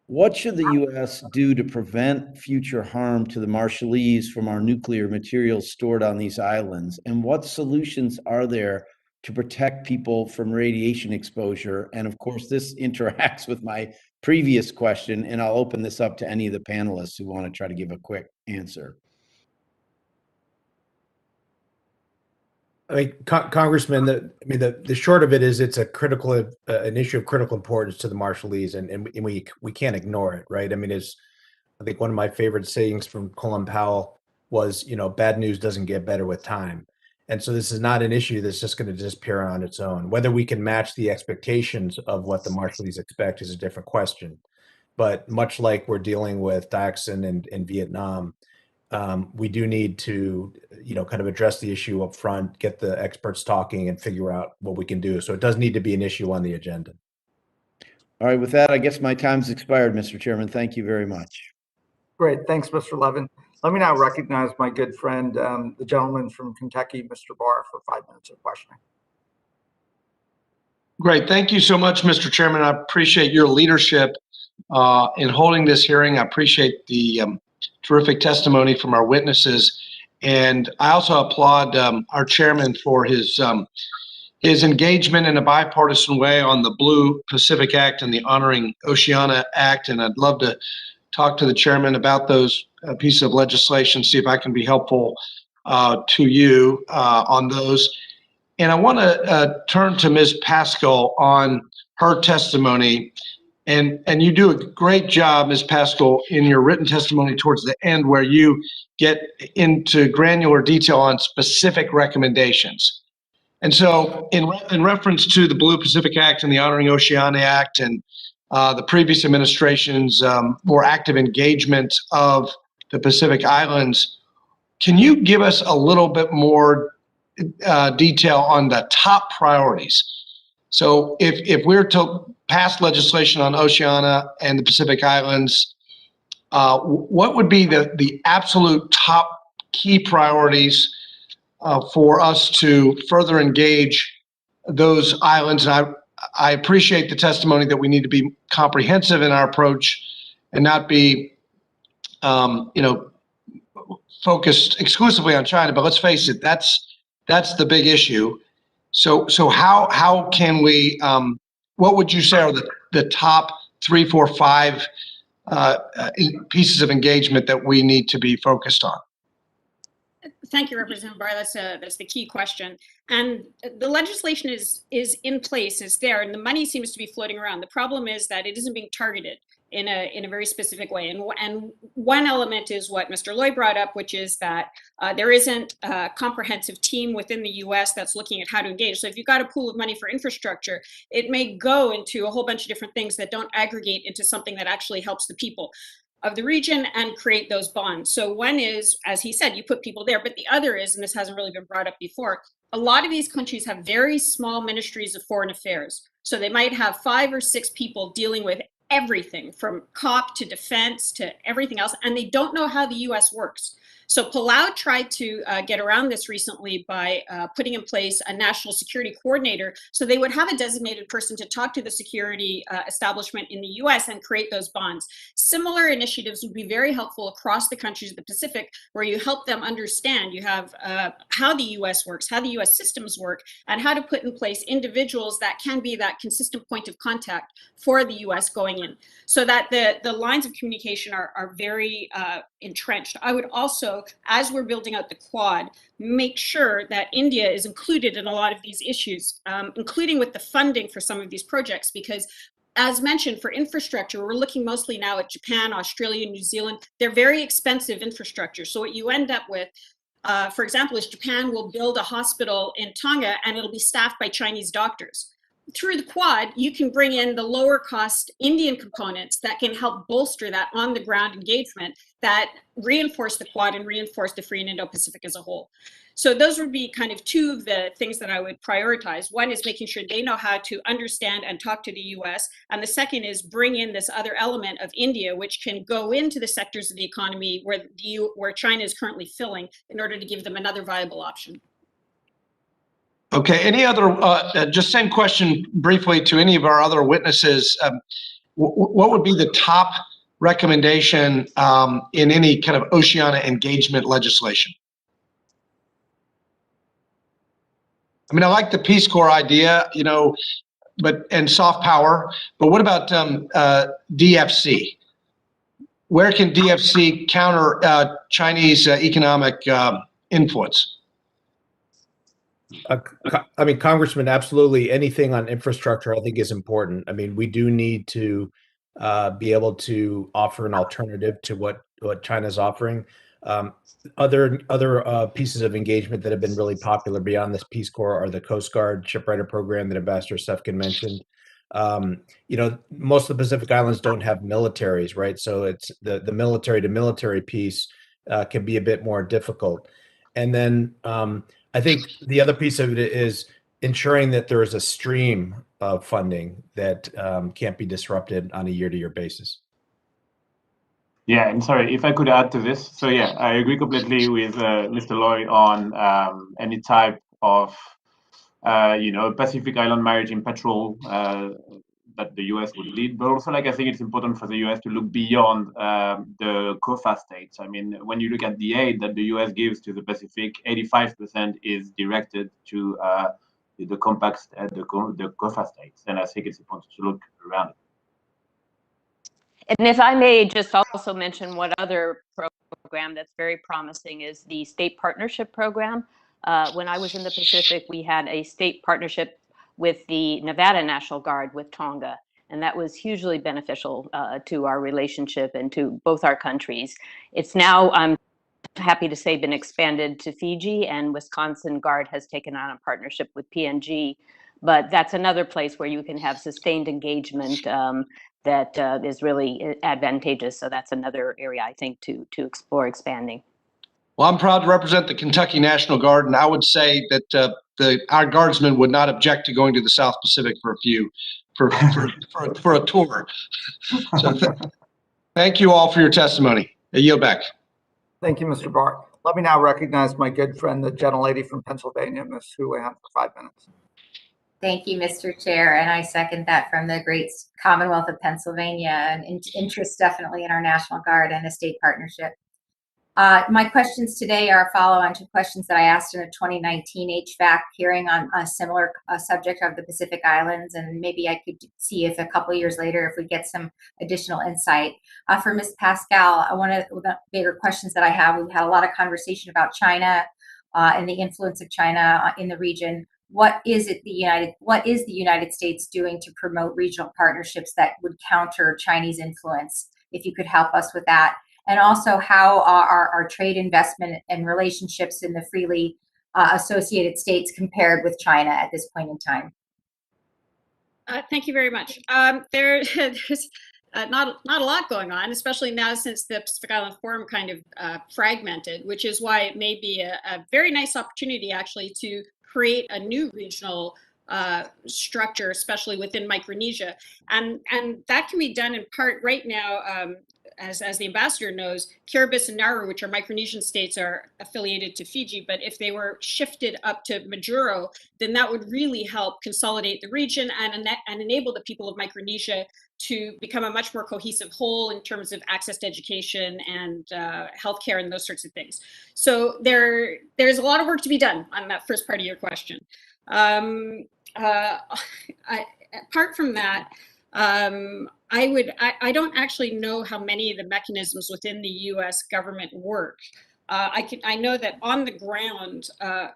What should the U.S. do to prevent future harm to the Marshallese from our nuclear materials stored on these islands? And what solutions are there to protect people from radiation exposure? And of course, this interacts with my previous question, and I'll open this up to any of the panelists who want to try to give a quick answer. I mean, Congressman, the short of it is it's a critical, an issue of critical importance to the Marshallese, and we can't ignore it, right? I mean, I think one of my favorite sayings from Colin Powell was, bad news doesn't get better with time. And so this is not an issue that's just going to disappear on its own. Whether we can match the expectations of what the Marshallese expect is a different question. But much like we're dealing with Dioxin and Vietnam, we do need to, kind of address the issue up front, get the experts talking, and figure out what we can do. So it does need to be an issue on the agenda. All right, with that, I guess my time's expired, Mr. Chairman. Thank you very much. Great. Thanks, Mr. Levin. Let me now recognize my good friend, the gentleman from Kentucky, Mr. Barr, for 5 minutes of questioning. Great. Thank you so much, Mr. Chairman. I appreciate your leadership in holding this hearing. I appreciate the terrific testimony from our witnesses. And I also applaud our chairman for his engagement in a bipartisan way on the Blue Pacific Act and the Honoring Oceania Act. And I'd love to talk to the chairman about those pieces of legislation, see if I can be helpful to you on those. And I want to turn to Ms. Paskal on her testimony. And you do a great job, Ms. Paskal, in your written testimony towards the end, where you get into granular detail on specific recommendations. And so in reference to the Blue Pacific Act and the Honoring Oceania Act and the previous administration's more active engagement of the Pacific Islands, can you give us a little bit more detail on the top priorities? So if we're to pass legislation on Oceania and the Pacific Islands, what would be the absolute top key priorities for us to further engage those islands? And I appreciate the testimony that we need to be comprehensive in our approach and not be, focused exclusively on China. But let's face it, that's the big issue. So how can we? What would you say are the top 3, 4, 5 pieces of engagement that we need to be focused on? Thank you, Representative Barr. That's the key question. And the legislation is in place, is there, and the money seems to be floating around. The problem is that it isn't being targeted in a very specific way. And one element is what Mr. Lowy brought up, which is that there isn't a comprehensive team within the U.S. that's looking at how to engage. So if you've got a pool of money for infrastructure, it may go into a whole bunch of different things that don't aggregate into something that actually helps the people of the region and create those bonds. So one is, as he said, you put people there, but the other is, and this hasn't really been brought up before, a lot of these countries have very small ministries of foreign affairs. So they might have 5 or 6 people dealing with everything from COP to defense to everything else, and they don't know how the US works. So Palau tried to get around this recently by putting in place a national security coordinator, so they would have a designated person to talk to the security establishment in the US and create those bonds. Similar initiatives would be very helpful across the countries of the Pacific, where you help them understand, you have how the US works, how the US systems work, and how to put in place individuals that can be that consistent point of contact for the US going in, so that the lines of communication are very entrenched. I would also, as we're building out the Quad, make sure that India is included in a lot of these issues, including with the funding for some of these projects, because as mentioned, for infrastructure, we're looking mostly now at Japan, Australia, New Zealand. They're very expensive infrastructure. So what you end up with, for example, is Japan will build a hospital in Tonga and it'll be staffed by Chinese doctors. Through the Quad, you can bring in the lower cost Indian components that can help bolster that on the ground engagement that reinforce the Quad and reinforce the free and Indo-Pacific as a whole. So those would be kind of 2 of the things that I would prioritize. One is making sure they know how to understand and talk to the US. And the second is bring in this other element of India, which can go into the sectors of the economy where China is currently filling in order to give them another viable option. Okay, any other, just same question briefly to any of our other witnesses. What would be the top recommendation in any kind of Oceania engagement legislation? I mean, I like the Peace Corps idea, and soft power, but what about DFC? Where can DFC counter Chinese economic influence? I mean, Congressman, absolutely anything on infrastructure I think is important. I mean, we do need to be able to offer an alternative to what China's offering. Other pieces of engagement that have been really popular beyond this Peace Corps are the Coast Guard Shipwriter program that Ambassador Sefkin mentioned. Most of the Pacific Islands don't have militaries, right? So it's the military to military piece can be a bit more difficult. And then I think the other piece of it is ensuring that there is a stream of funding that can't be disrupted on a year-to-year basis. Yeah, and sorry, if I could add to this. So yeah, I agree completely with Mr. Lowy on any type of, Pacific Island maritime patrol that the US would lead. But also, like, I think it's important for the US to look beyond the COFA states. I mean, when you look at the aid that the US gives to the Pacific, 85% is directed to the compacts at the COFA states. And I think it's important to look around it. And if I may just also mention one other program that's very promising is the State Partnership Program. When I was in the Pacific, we had a state partnership with the Nevada National Guard with Tonga, and that was hugely beneficial to our relationship and to both our countries. It's now, I'm happy to say, been expanded to Fiji, and Wisconsin Guard has taken on a partnership with PNG. But that's another place where you can have sustained engagement that is really advantageous. So that's another area I think to explore expanding. Well, I'm proud to represent the Kentucky National Guard, and I would say that our guardsmen would not object to going to the South Pacific for a tour. So thank you all for your testimony. I yield back. Thank you, Mr. Barr. Let me now recognize my good friend, the gentlelady from Pennsylvania, Ms. Houlihan, for 5 minutes. Thank you, Mr. Chair, and I second that from the great Commonwealth of Pennsylvania, and interest definitely in our National Guard and a state partnership. My questions today are a follow-on to questions that I asked in a 2019 HVAC hearing on a similar subject of the Pacific Islands, and maybe I could see if a couple years later if we get some additional insight. For Ms. Paskal, one of the bigger questions that I have, we've had a lot of conversation about China and the influence of China in the region. What is the United States doing to promote regional partnerships that would counter Chinese influence? If you could help us with that. And also, how are our trade investment and relationships in the freely associated states compared with China at this point in time? Thank you very much. There's not a lot going on, especially now since the Pacific Island Forum kind of fragmented, which is why it may be a very nice opportunity actually to create a new regional structure, especially within Micronesia. And that can be done in part right now. As the ambassador knows, Kiribati and Nauru, which are Micronesian states, are affiliated to Fiji. But if they were shifted up to Majuro, then that would really help consolidate the region and enable the people of Micronesia to become a much more cohesive whole in terms of access to education and healthcare and those sorts of things. So there's a lot of work to be done on that first part of your question. Apart from that, I don't actually know how many of the mechanisms within the U.S. government work. I know that on the ground,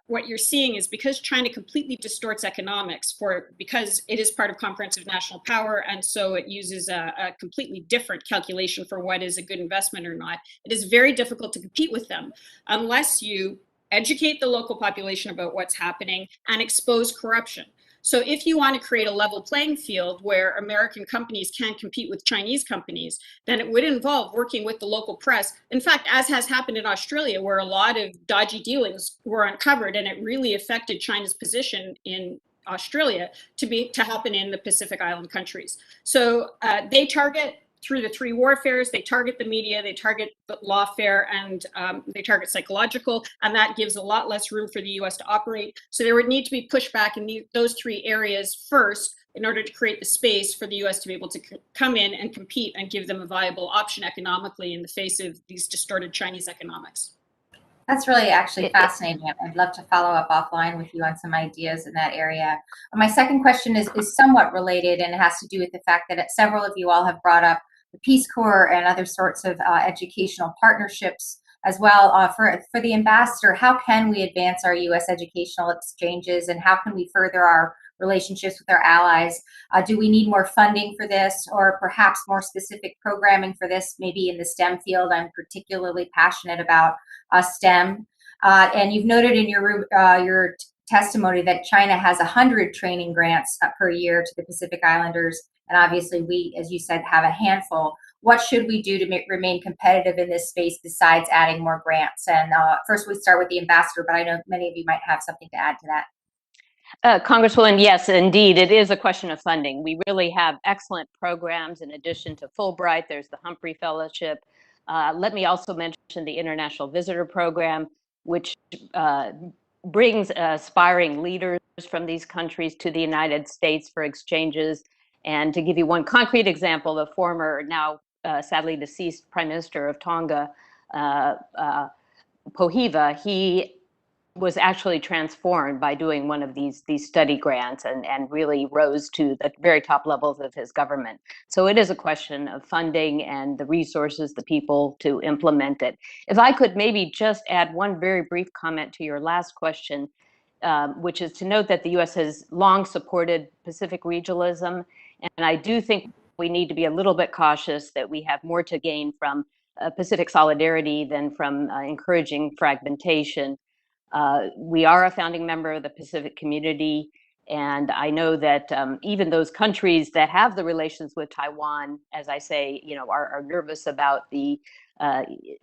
what you're seeing is because China completely distorts economics because it is part of comprehensive national power, and so it uses a completely different calculation for what is a good investment or not. It is very difficult to compete with them unless you educate the local population about what's happening and expose corruption. So if you want to create a level playing field where American companies can compete with Chinese companies, then it would involve working with the local press. In fact, as has happened in Australia, where a lot of dodgy dealings were uncovered, and it really affected China's position in Australia to happen in the Pacific Island countries. So they target, through the three warfares, they target the media, they target the lawfare, and they target psychological, and that gives a lot less room for the US to operate. So there would need to be pushback in those three areas first in order to create the space for the US to be able to come in and compete and give them a viable option economically in the face of these distorted Chinese economics. That's really actually fascinating. I'd love to follow up offline with you on some ideas in that area. My second question is somewhat related, and it has to do with the fact that several of you all have brought up the Peace Corps and other sorts of educational partnerships as well. For the ambassador, how can we advance our U.S. educational exchanges, and how can we further our relationships with our allies? Do we need more funding for this, or perhaps more specific programming for this, maybe in the STEM field? I'm particularly passionate about STEM. And you've noted in your testimony that China has 100 training grants per year to the Pacific Islanders, and obviously we, as you said, have a handful. What should we do to remain competitive in this space besides adding more grants? And first we start with the ambassador, but I know many of you might have something to add to that. Congresswoman, yes, indeed, it is a question of funding. We really have excellent programs in addition to Fulbright. There's the Humphrey Fellowship. Let me also mention the International Visitor Program, which brings aspiring leaders from these countries to the United States for exchanges. And to give you one concrete example, the former, now sadly deceased Prime Minister of Tonga, Pohiva, he was actually transformed by doing one of these study grants and really rose to the very top levels of his government. So it is a question of funding and the resources, the people to implement it. If I could maybe just add one very brief comment to your last question, which is to note that the U.S. has long supported Pacific regionalism, and I do think we need to be a little bit cautious that we have more to gain from Pacific solidarity than from encouraging fragmentation. We are a founding member of the Pacific community, and I know that even those countries that have the relations with Taiwan, as I say, are nervous about the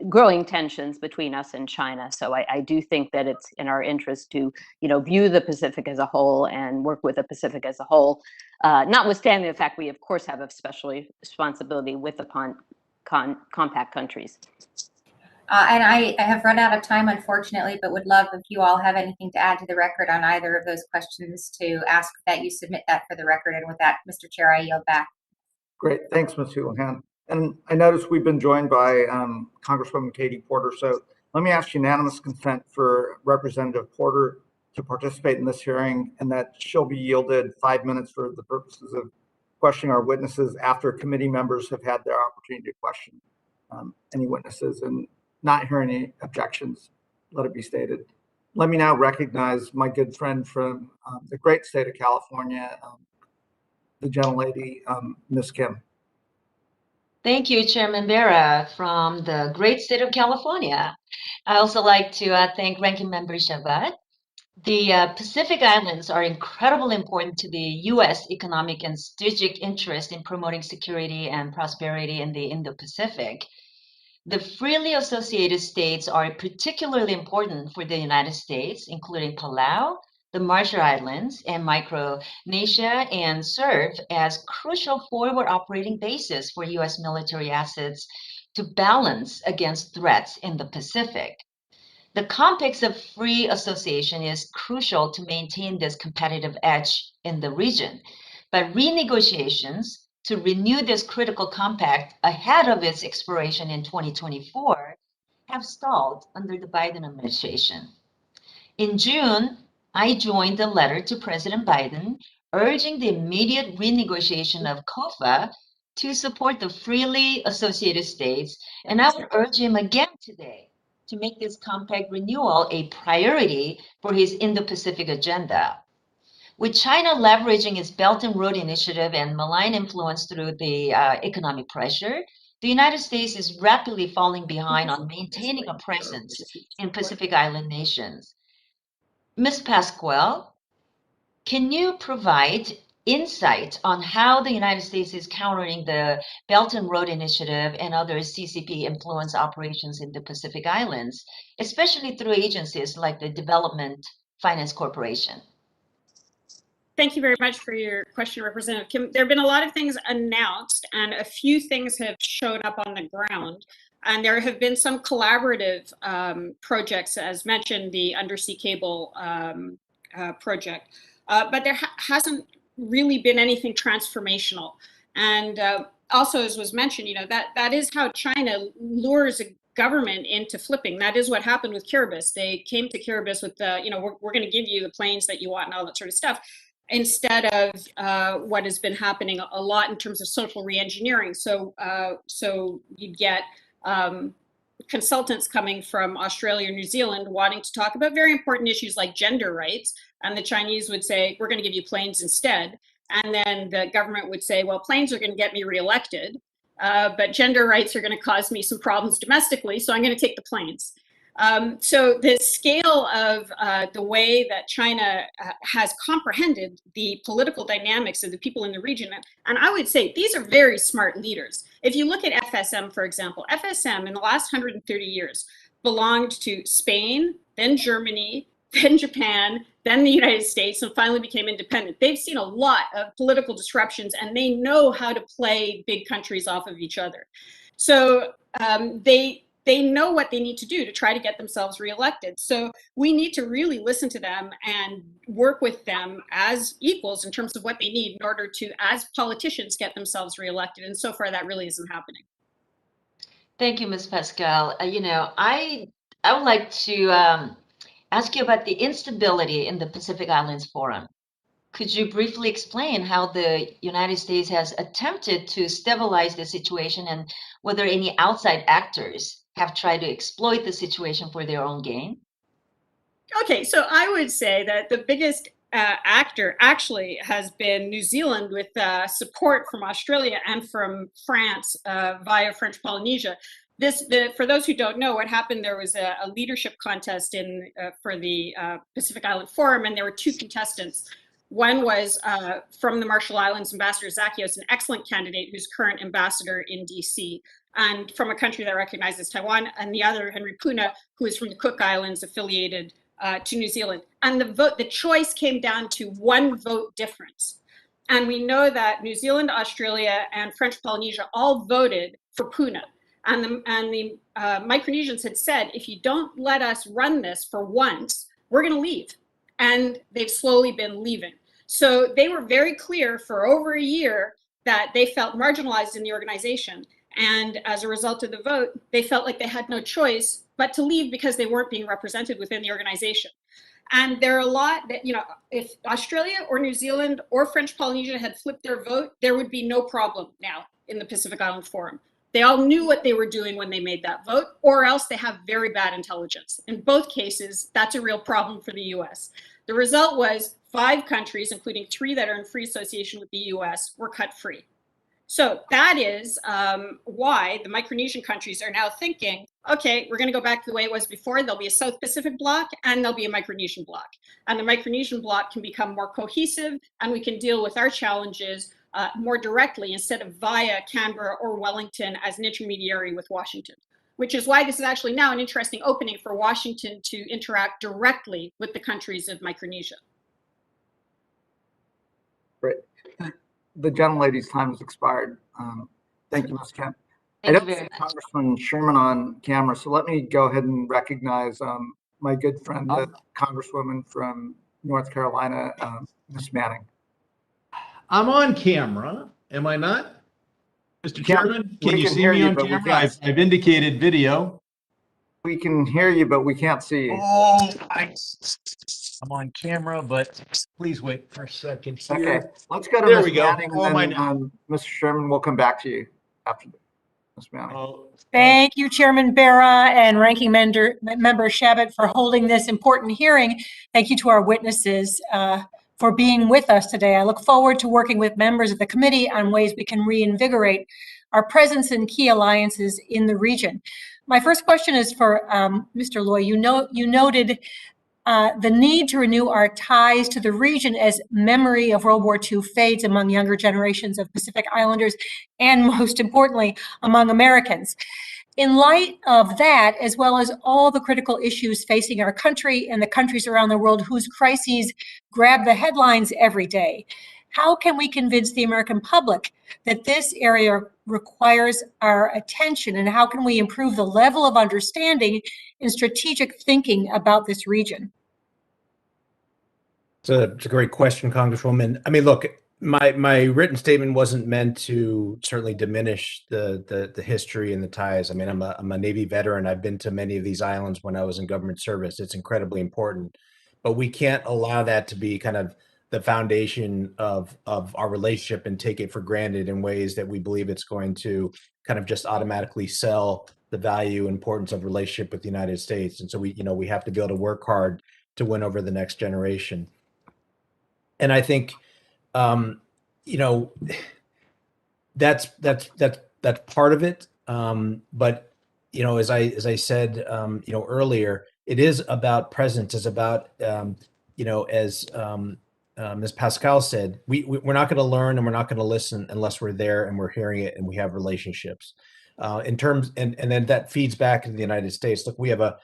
growing tensions between us and China. So I do think that it's in our interest to, view the Pacific as a whole and work with the Pacific as a whole, notwithstanding the fact we, of course, have a special responsibility with the compact countries. And I have run out of time, unfortunately, but would love if you all have anything to add to the record on either of those questions to ask that you submit that for the record. And with that, Mr. Chair, I yield back. Great, thanks, Ms. Houlihan. And I noticed we've been joined by Congresswoman Katie Porter. So let me ask unanimous consent for Representative Porter to participate in this hearing, and that she'll be yielded 5 minutes for the purposes of questioning our witnesses after committee members have had their opportunity to question any witnesses. And not hearing any objections, let it be stated. Let me now recognize my good friend from the great state of California, the gentlelady, Ms. Kim. Thank you, Chairman Bera from the great state of California. I also like to thank Ranking Member Chabot. The Pacific Islands are incredibly important to the U.S. economic and strategic interest in promoting security and prosperity in the Indo-Pacific. The freely associated states are particularly important for the United States, including Palau, the Marshall Islands, and Micronesia, and serve as crucial forward operating bases for U.S. military assets to balance against threats in the Pacific. The context of free association is crucial to maintain this competitive edge in the region, but renegotiations to renew this critical compact ahead of its expiration in 2024 have stalled under the Biden administration. In June, I joined a letter to President Biden urging the immediate renegotiation of COFA to support the freely associated states, and I would urge him again today to make this compact renewal a priority for his Indo-Pacific agenda. With China leveraging its Belt and Road Initiative and malign influence through the economic pressure, the United States is rapidly falling behind on maintaining a presence in Pacific Island nations. Ms. Paskal, can you provide insight on how the United States is countering the Belt and Road Initiative and other CCP influence operations in the Pacific Islands, especially through agencies like the Development Finance Corporation? Thank you very much for your question, Representative Kim. There have been a lot of things announced, and a few things have shown up on the ground. And there have been some collaborative projects, as mentioned, the undersea cable project. But there hasn't really been anything transformational. And also, as was mentioned, that is how China lures a government into flipping. That is what happened with Kiribati. They came to Kiribati with we're going to give you the planes that you want and all that sort of stuff, instead of what has been happening a lot in terms of social reengineering. So you'd get consultants coming from Australia or New Zealand wanting to talk about very important issues like gender rights. And the Chinese would say, we're going to give you planes instead. And then the government would say, well, planes are going to get me reelected, but gender rights are going to cause me some problems domestically, so I'm going to take the planes. So the scale of the way that China has comprehended the political dynamics of the people in the region, and I would say these are very smart leaders. If you look at FSM, for example, FSM in the last 130 years belonged to Spain, then Germany, then Japan, then the United States, and finally became independent. They've seen a lot of political disruptions, and they know how to play big countries off of each other. So they know what they need to do to try to get themselves reelected. So we need to really listen to them and work with them as equals in terms of what they need in order to, as politicians, get themselves reelected. And so far, that really isn't happening. Thank you, Ms. Paskal. I would like to ask you about the instability in the Pacific Islands Forum. Could you briefly explain how the United States has attempted to stabilize the situation and whether any outside actors have tried to exploit the situation for their own gain? Okay, so I would say that the biggest actor actually has been New Zealand with support from Australia and from France via French Polynesia. For those who don't know, what happened, there was a leadership contest for the Pacific Island Forum, and there were two contestants. One was from the Marshall Islands, Ambassador Zakios, an excellent candidate who's current ambassador in DC, and from a country that recognizes Taiwan, and the other, Henry Puna, who is from the Cook Islands, affiliated to New Zealand. And the choice came down to one vote difference. And we know that New Zealand, Australia, and French Polynesia all voted for Puna. And the Micronesians had said, if you don't let us run this for once, we're going to leave. And they've slowly been leaving. So they were very clear for over a year that they felt marginalized in the organization. And as a result of the vote, they felt like they had no choice but to leave because they weren't being represented within the organization. And there are a lot that, if Australia or New Zealand or French Polynesia had flipped their vote, there would be no problem now in the Pacific Island Forum. They all knew what they were doing when they made that vote, or else they have very bad intelligence. In both cases, that's a real problem for the US. The result was 5 countries, including 3 that are in free association with the US, were cut free. So that is why the Micronesian countries are now thinking, okay, we're going to go back to the way it was before. There'll be a South Pacific bloc and there'll be a Micronesian bloc. And the Micronesian bloc can become more cohesive, and we can deal with our challenges more directly instead of via Canberra or Wellington as an intermediary with Washington, which is why this is actually now an interesting opening for Washington to interact directly with the countries of Micronesia. Great. The gentlelady's time has expired. Thank you, Ms. Kemp. I Thank don't you see very much. Congressman Sherman on camera, so let me go ahead and recognize my good friend, the Congresswoman from North Carolina, Ms. Manning. I'm on camera, am I not? Mr. Chairman, can we you can see hear me you, on but we camera? can't. I've indicated video. We can hear you, but we can't see you. Oh, I'm on camera, but please wait for a second here. Okay, let's go to There Ms. we go. Manning, Oh, and then Mr. Sherman, we'll come back to you after Ms. Manning. Thank you, Chairman Bera and Ranking Member Chabot, for holding this important hearing. Thank you to our witnesses for being with us today. I look forward to working with members of the committee on ways we can reinvigorate our presence in key alliances in the region. My first question is for Mr. Lowy. You noted the need to renew our ties to the region as memory of World War II fades among younger generations of Pacific Islanders and, most importantly, among Americans. In light of that, as well as all the critical issues facing our country and the countries around the world whose crises grab the headlines every day, how can we convince the American public that this area requires our attention, and how can we improve the level of understanding and strategic thinking about this region? It's a great question, Congresswoman. I mean, look, my written statement wasn't meant to certainly diminish the history and the ties. I mean, I'm a Navy veteran. I've been to many of these islands when I was in government service. It's incredibly important, but we can't allow that to be kind of the foundation of our relationship and take it for granted in ways that we believe it's going to kind of just automatically sell the value and importance of relationship with the United States. And so we have to be able to work hard to win over the next generation. And I think, that's part of it. But as I said, earlier, it is about presence. It's about, as Ms. Paskal said, we're not going to learn and we're not going to listen unless we're there and we're hearing it and we have relationships. And then that feeds back into the United States. Look, we have a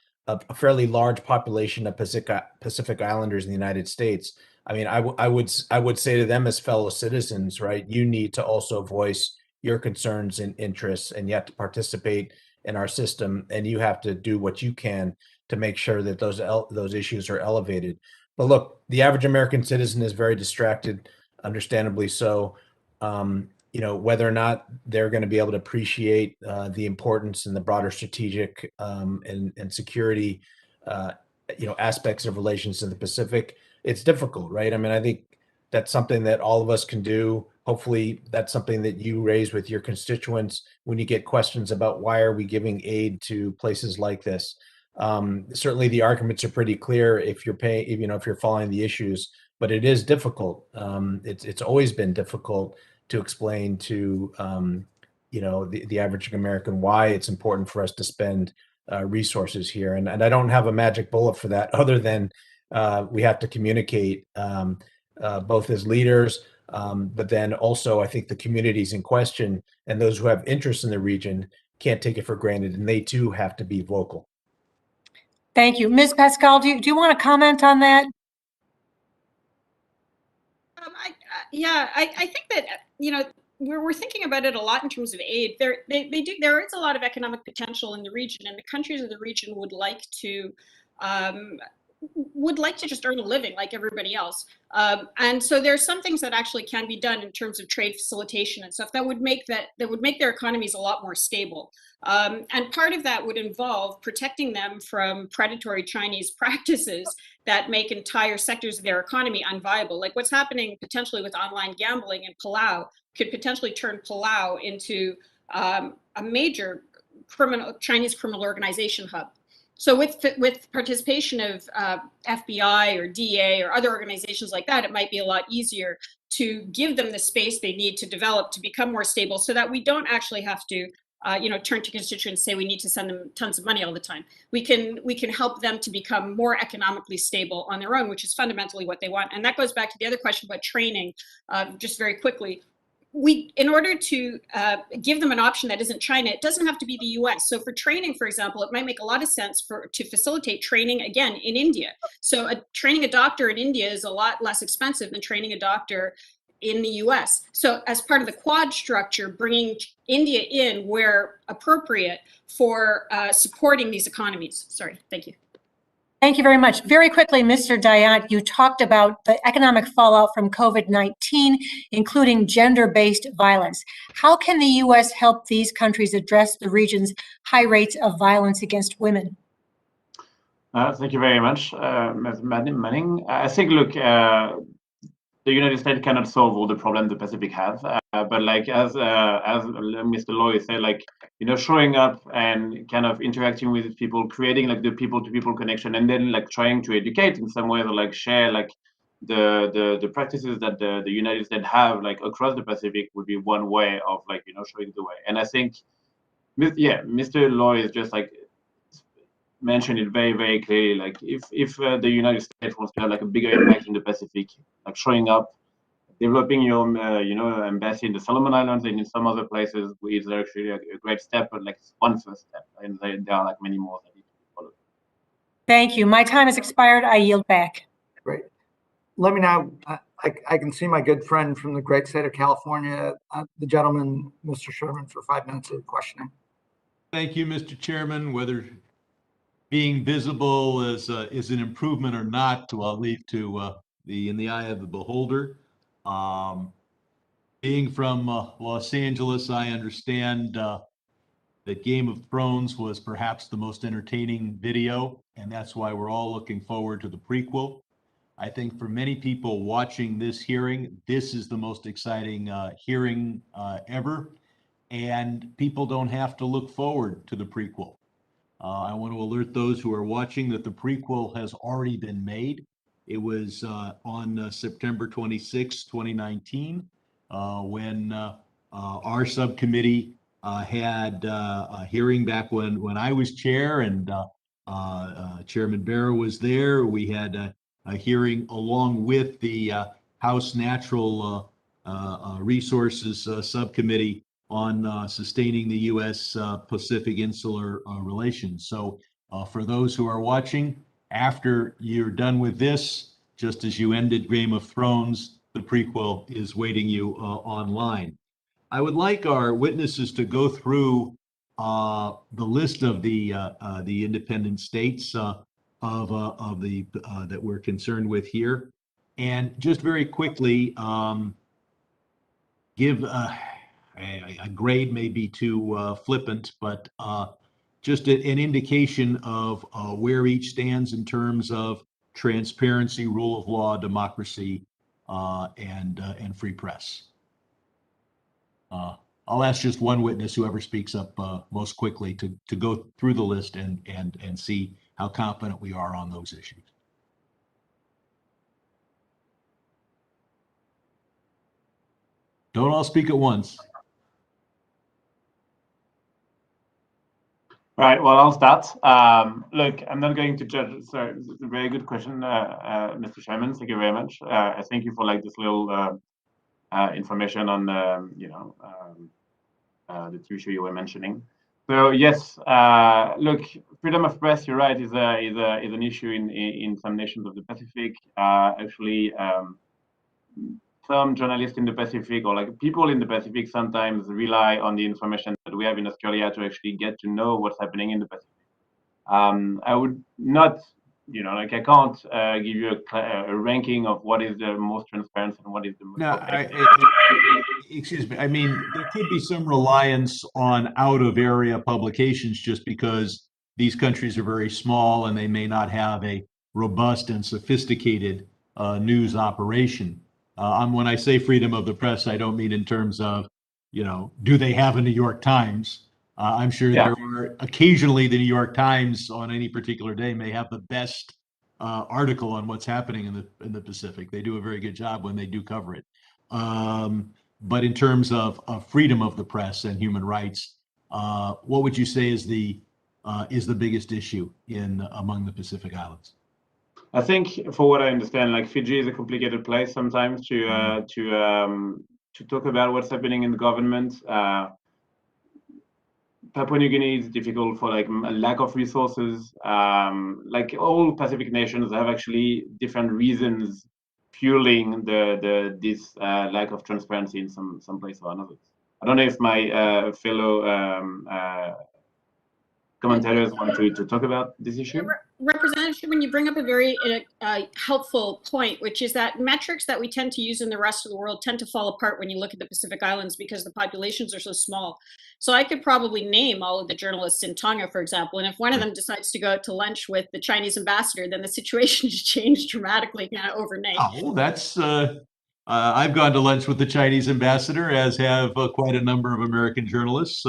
fairly large population of Pacific Islanders in the United States. I mean, I would say to them as fellow citizens, right? You need to also voice your concerns and interests, and you have to participate in our system, and you have to do what you can to make sure that those issues are elevated. But look, the average American citizen is very distracted, understandably so. Whether or not they're going to be able to appreciate the importance and the broader strategic and security, aspects of relations in the Pacific, it's difficult, right? I mean, I think that's something that all of us can do. Hopefully, that's something that you raise with your constituents when you get questions about why are we giving aid to places like this. Certainly, the arguments are pretty clear if you're if you're following the issues, but it is difficult. It's always been difficult to explain to the average American why it's important for us to spend resources here. And I don't have a magic bullet for that other than we have to communicate both as leaders, but then also I think the communities in question and those who have interest in the region can't take it for granted, and they too have to be vocal. Thank you. Ms. Paskal, do you want to comment on that? I think that, we're thinking about it a lot in terms of aid. There is a lot of economic potential in the region, and the countries of the region would like to just earn a living like everybody else. And so there's some things that actually can be done in terms of trade facilitation and stuff that would make their economies a lot more stable. And part of that would involve protecting them from predatory Chinese practices that make entire sectors of their economy unviable. Like what's happening potentially with online gambling in Palau could potentially turn Palau into a major Chinese criminal organization hub. So with participation of FBI or DA or other organizations like that, it might be a lot easier to give them the space they need to develop to become more stable, so that we don't actually have to turn to constituents and say we need to send them tons of money all the time. We can help them to become more economically stable on their own, which is fundamentally what they want. And that goes back to the other question about training, just very quickly. In order to give them an option that isn't China, it doesn't have to be the US. So for training, for example, it might make a lot of sense to facilitate training, again, in India. So training a doctor in India is a lot less expensive than training a doctor in the US. So as part of the Quad structure, bringing India in where appropriate for supporting these economies. Sorry, thank you. Thank you very much. Very quickly, Mr. Dayant, you talked about the economic fallout from COVID-19, including gender-based violence. How can the U.S. help these countries address the region's high rates of violence against women? Thank you very much, Ms. Manning. I think, look, the United States cannot solve all the problems the Pacific have, but like as Mr. Lowy said, like, showing up and kind of interacting with people, creating like the people-to-people connection, and then like trying to educate in some way, or like share like the practices that the United States have like across the Pacific would be one way of like showing the way. And I think, Mr. Lowy is just like mentioned it very, very clearly. Like if the United States wants to have like a bigger impact in the Pacific, like showing up, developing your embassy in the Solomon Islands and in some other places is actually a great step, but like it's one first step, and there are like many more that need to be followed. Thank you. My time has expired. I yield back. Great. Let me now, I can see my good friend from the great state of California, the gentleman, Mr. Sherman, for 5 minutes of questioning. Thank you, Mr. Chairman. Whether being visible is an improvement or not, I'll leave to in the eye of the beholder. Being from Los Angeles, I understand that Game of Thrones was perhaps the most entertaining video, and that's why we're all looking forward to the prequel. I think for many people watching this hearing, this is the most exciting hearing ever. And people don't have to look forward to the prequel. I want to alert those who are watching that the prequel has already been made. It was on September 26, 2019, when our subcommittee had a hearing back when I was chair, and Chairman Bera was there. We had a hearing along with the House Natural Resources Subcommittee on sustaining the U.S. Pacific Insular relations. So for those who are watching, after you're done with this, just as you ended Game of Thrones, the prequel is waiting you online. I would like our witnesses to go through the list of the independent states that we're concerned with here, and just very quickly give a grade may be too flippant, but just an indication of where each stands in terms of transparency, rule of law, democracy, and free press. I'll ask just one witness, whoever speaks up most quickly, to go through the list and see how confident we are on those issues. Don't all speak at once. Right, well, I'll start. Look, I'm not going to judge. Sorry, it's a very good question, Mr. Chairman. Thank you very much. I thank you for like this little information on the two issues you were mentioning. So yes, look, freedom of press, you're right, is an issue in some nations of the Pacific. Actually, some journalists in the Pacific, or like people in the Pacific, sometimes rely on the information that we have in Australia to actually get to know what's happening in the Pacific. I would not, I can't give you a ranking of what is the most transparent and what is the most. No, excuse me. I mean, there could be some reliance on out-of-area publications just because these countries are very small and they may not have a robust and sophisticated news operation. When I say freedom of the press, I don't mean in terms of, do they have a New York Times? I'm sure there are occasionally the New York Times on any particular day may have the best article on what's happening in the Pacific. They do a very good job when they do cover it. But in terms of freedom of the press and human rights, what would you say is the biggest issue among the Pacific Islands? I think, for what I understand, like Fiji is a complicated place sometimes to talk about what's happening in the government. Papua New Guinea is difficult for like a lack of resources. Like all Pacific nations have actually different reasons fueling this lack of transparency in some place or another. I don't know if my fellow commentators want to talk about this issue. Representative Sherman, you bring up a very helpful point, which is that metrics that we tend to use in the rest of the world tend to fall apart when you look at the Pacific Islands because the populations are so small. So I could probably name all of the journalists in Tonga, for example, and if one of them decides to go out to lunch with the Chinese ambassador, then the situation has changed dramatically overnight. Oh, that's I've gone to lunch with the Chinese ambassador, as have quite a number of American journalists.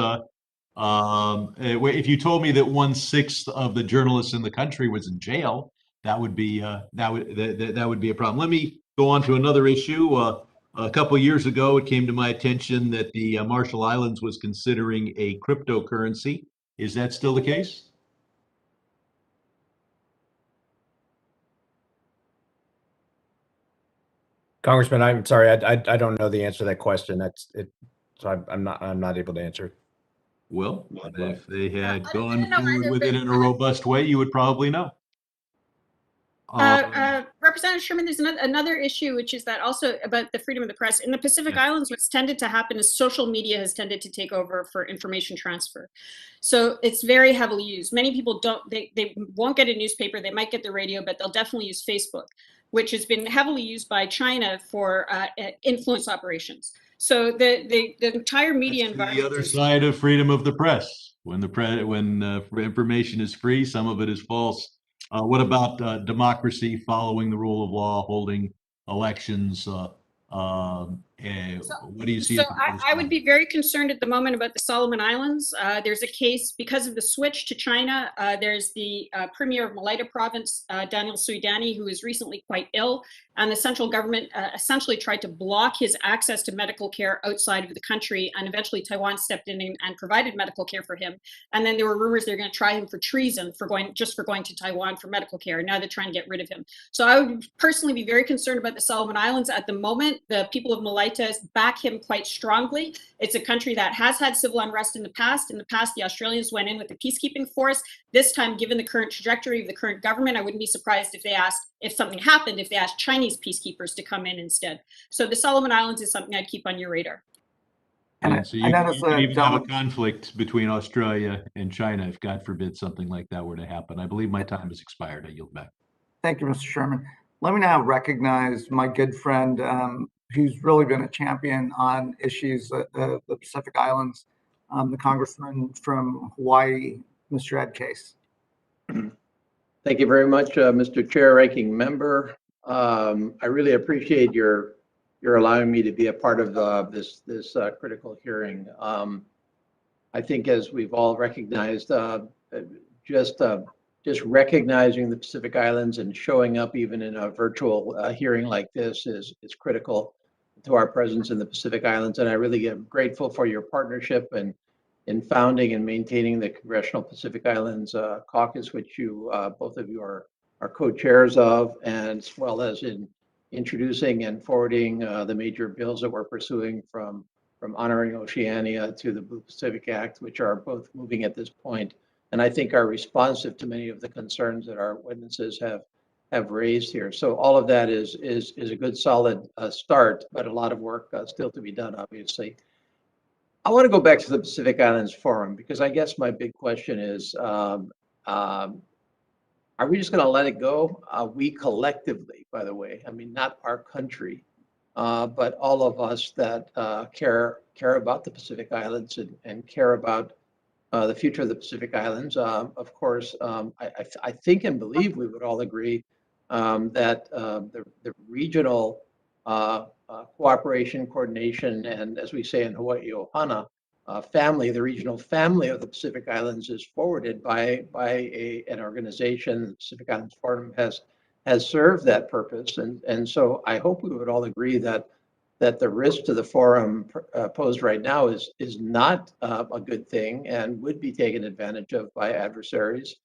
If you told me that 1/6 of the journalists in the country was in jail, that would be that would be a problem. Let me go on to another issue. A couple years ago, it came to my attention that the Marshall Islands was considering a cryptocurrency. Is that still the case? Congressman, I'm sorry, I don't know the answer to that question. That's it. So I'm not able to answer. Well, if they had gone forward with it in a robust way, you would probably know. Representative Sherman, there's another issue, which is that also about the freedom of the press. In the Pacific Islands, what's tended to happen is social media has tended to take over for information transfer. So it's very heavily used. Many people they won't get a newspaper, they might get the radio, but they'll definitely use Facebook, which has been heavily used by China for influence operations. So the entire media environment. The other side of freedom of the press. When information is free, some of it is false. What about democracy, following the rule of law, holding elections? What do you see? So as the greatest I would challenge? be very concerned at the moment about the Solomon Islands. There's a case because of the switch to China. There's the premier of Malaita province, Daniel Suidani, who is recently quite ill. And the central government essentially tried to block his access to medical care outside of the country. And eventually Taiwan stepped in and provided medical care for him. And then there were rumors they're going to try him for treason for going to Taiwan for medical care. Now they're trying to get rid of him. So I would personally be very concerned about the Solomon Islands at the moment. The people of Malaita back him quite strongly. It's a country that has had civil unrest in the past. In the past, the Australians went in with the peacekeeping force. This time, given the current trajectory of the current government, I wouldn't be surprised if something happened, if they asked Chinese peacekeepers to come in instead. So the Solomon Islands is something I'd keep on your radar. And so you could even have a conflict between Australia and China if, God forbid, something like that were to happen. I believe my time has expired. I yield back. Thank you, Mr. Sherman. Let me now recognize my good friend who's really been a champion on issues of the Pacific Islands, the Congressman from Hawaii, Mr. Ed Case. Thank you very much, Mr. Chair, Ranking Member. I really appreciate your allowing me to be a part of this critical hearing. I think, as we've all recognized, just recognizing the Pacific Islands and showing up even in a virtual hearing like this is critical to our presence in the Pacific Islands. And I really am grateful for your partnership and in founding and maintaining the Congressional Pacific Islands Caucus, which you both of you are co-chairs of, and as well as in introducing and forwarding the major bills that we're pursuing from honoring Oceania to the Blue Pacific Act, which are both moving at this point, and I think are responsive to many of the concerns that our witnesses have raised here. So all of that is a good solid start, but a lot of work still to be done, obviously. I want to go back to the Pacific Islands Forum because I guess my big question is, are we just going to let it go? We collectively, by the way, I mean, not our country, but all of us that care about the Pacific Islands and care about the future of the Pacific Islands. Of course, I think and believe we would all agree that the regional cooperation, coordination, and as we say in Hawaii, ohana, family, the regional family of the Pacific Islands is forwarded by an organization. The Pacific Islands Forum has served that purpose, and so I hope we would all agree that the risk to the forum posed right now is not a good thing and would be taken advantage of by adversaries.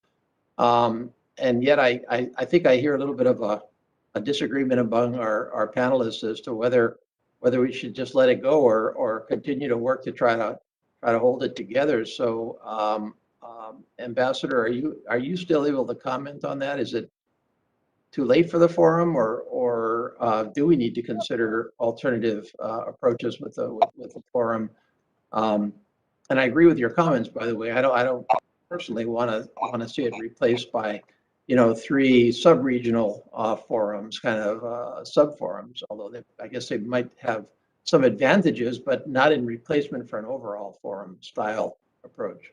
And yet I think I hear a little bit of a disagreement among our panelists as to whether we should just let it go or continue to work to try to hold it together. So, Ambassador, are you still able to comment on that? Is it too late for the forum, or do we need to consider alternative approaches with the forum? And I agree with your comments, by the way. I don't personally want to see it replaced by 3 sub-regional forums, kind of sub-forums, although I guess they might have some advantages, but not in replacement for an overall forum style approach.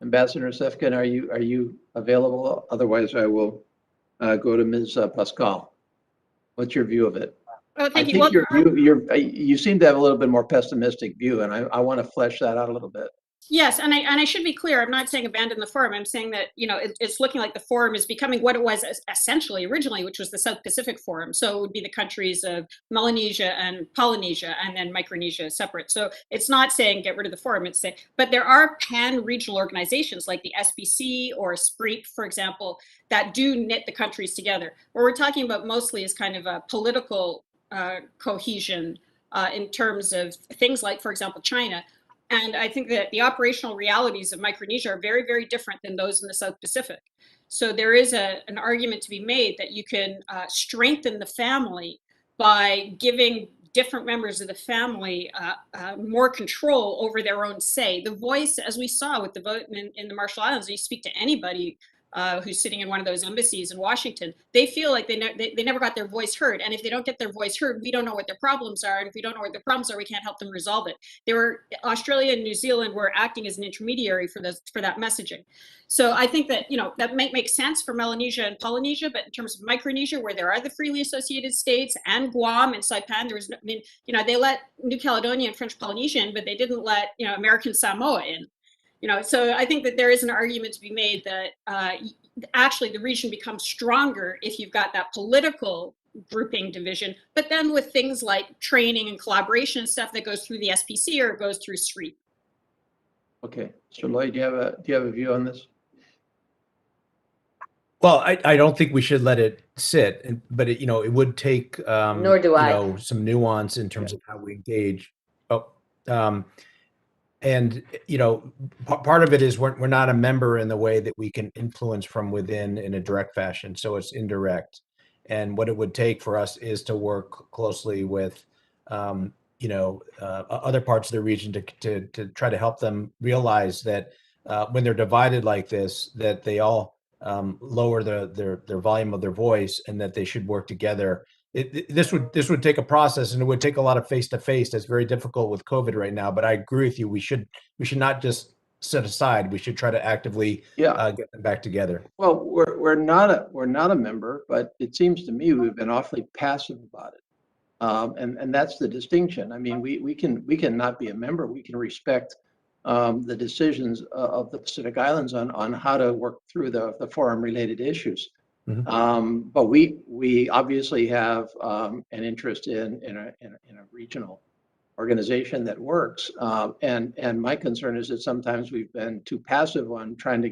Ambassador Sefkin, are you available? Otherwise, I will go to Ms. Paskal. What's your view of it? Oh, thank I you. think you seem to have a little bit more pessimistic view, and I want to flesh that out a little bit. Yes, and I should be clear. I'm not saying abandon the forum. I'm saying that it's looking like the forum is becoming what it was essentially originally, which was the South Pacific Forum. So it would be the countries of Melanesia and Polynesia, and then Micronesia separate. So it's not saying get rid of the forum. It's saying, but there are pan-regional organizations like the SBC or SPREET, for example, that do knit the countries together. What we're talking about mostly is kind of a political cohesion in terms of things like, for example, China. And I think that the operational realities of Micronesia are very, very different than those in the South Pacific. So there is an argument to be made that you can strengthen the family by giving different members of the family more control over their own say. The voice, as we saw with the vote in the Marshall Islands, you speak to anybody who's sitting in one of those embassies in Washington, they feel like they never got their voice heard. And if they don't get their voice heard, we don't know what their problems are. And if we don't know what their problems are, we can't help them resolve it. Australia and New Zealand were acting as an intermediary for that messaging. So I think that, that might make sense for Melanesia and Polynesia, but in terms of Micronesia, where there are the freely associated states, and Guam and Saipan, they let New Caledonia and French Polynesia in, but they didn't let, American Samoa in. So I think that there is an argument to be made that actually the region becomes stronger if you've got that political grouping division, but then with things like training and collaboration and stuff that goes through the SPC or goes through SREEP. Okay, Mr. Lowy, do you have a view on this? Well, I don't think we should let it sit, but it would take Nor do I. Some nuance in terms of how we engage. And part of it is we're not a member in the way that we can influence from within in a direct fashion, so it's indirect. And what it would take for us is to work closely with other parts of the region to try to help them realize that when they're divided like this, that they all lower their volume of their voice, and that they should work together. This would take a process, and it would take a lot of face-to-face. That's very difficult with COVID right now. But I agree with you. We should not just set aside. We should try to actively get them back together. Well, we're not a member, but it seems to me we've been awfully passive about it, and that's the distinction. I mean, we can not be a member. We can respect the decisions of the Pacific Islands on how to work through the forum-related issues. Mm-hmm. But we obviously have an interest in a regional organization that works. And my concern is that sometimes we've been too passive on trying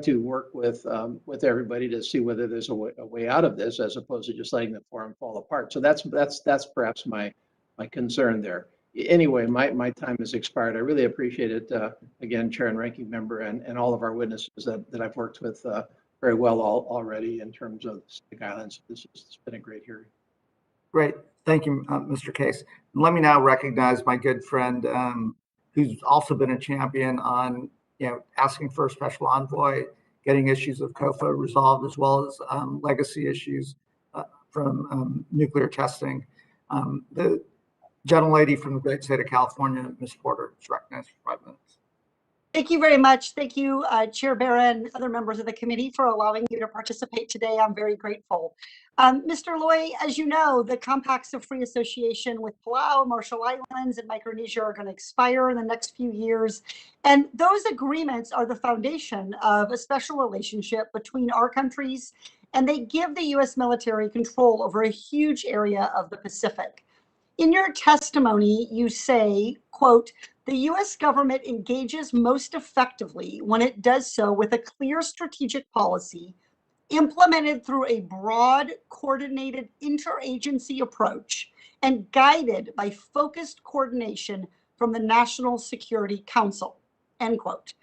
to work with everybody to see whether there's a way out of this, as opposed to just letting the forum fall apart. So that's perhaps my concern there. Anyway, my time has expired. I really appreciate it. Again, Chair and Ranking Member, and all of our witnesses that I've worked with very well already in terms of the Pacific Islands. It's been a great hearing. Great. Thank you, Mr. Case. Let me now recognize my good friend who's also been a champion on asking for a special envoy, getting issues of COFA resolved, as well as legacy issues from nuclear testing. The gentlelady from the great state of California, Ms. Porter, is recognized for 5 minutes. Thank you very much. Thank you, Chair Bera and other members of the committee, for allowing me to participate today. I'm very grateful. Mr. Lowy, as you know, the compacts of free association with Palau, Marshall Islands, and Micronesia are going to expire in the next few years. And those agreements are the foundation of a special relationship between our countries, and they give the U.S. military control over a huge area of the Pacific. In your testimony, you say, quote, "The U.S. government engages most effectively when it does so with a clear strategic policy implemented through a broad, coordinated interagency approach and guided by focused coordination from the National Security Council," end quote.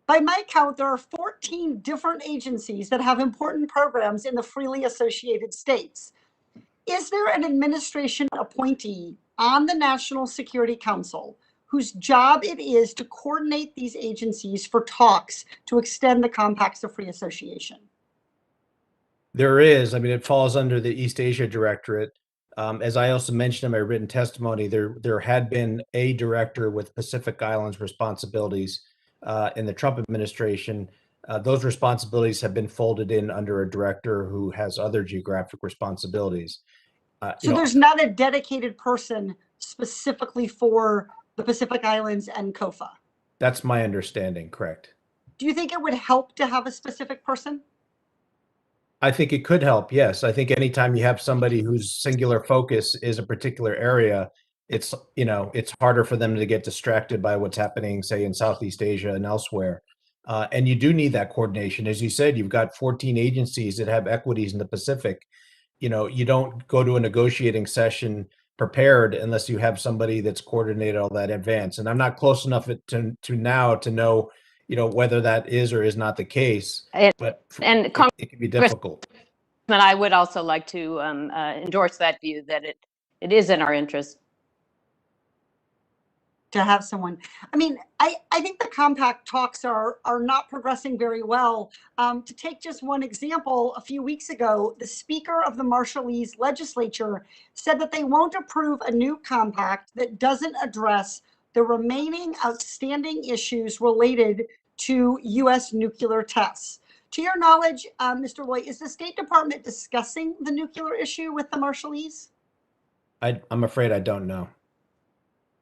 By my count, there are 14 different agencies that have important programs in the freely associated states. Is there an administration appointee on the National Security Council whose job it is to coordinate these agencies for talks to extend the compacts of free association? There is. I mean, it falls under the East Asia Directorate. As I also mentioned in my written testimony, there had been a director with Pacific Islands responsibilities in the Trump administration. Those responsibilities have been folded in under a director who has other geographic responsibilities. So there's not a dedicated person specifically for the Pacific Islands and COFA? That's my understanding, correct. Do you think it would help to have a specific person? I think it could help, yes. I think anytime you have somebody whose singular focus is a particular area, it's harder for them to get distracted by what's happening, say, in Southeast Asia and elsewhere. And you do need that coordination. As you said, you've got 14 agencies that have equities in the Pacific. You don't go to a negotiating session prepared unless you have somebody that's coordinated all that in advance. And I'm not close enough to now to know, whether that is or is not the case. But it can be difficult. And I would also like to endorse that view that it is in our interest. to have someone. I mean, I think the compact talks are not progressing very well. To take just one example, a few weeks ago, the Speaker of the Marshallese legislature said that they won't approve a new compact that doesn't address the remaining outstanding issues related to U.S. nuclear tests. To your knowledge, Mr. Loy, is the State Department discussing the nuclear issue with the Marshallese? I'm afraid I don't know.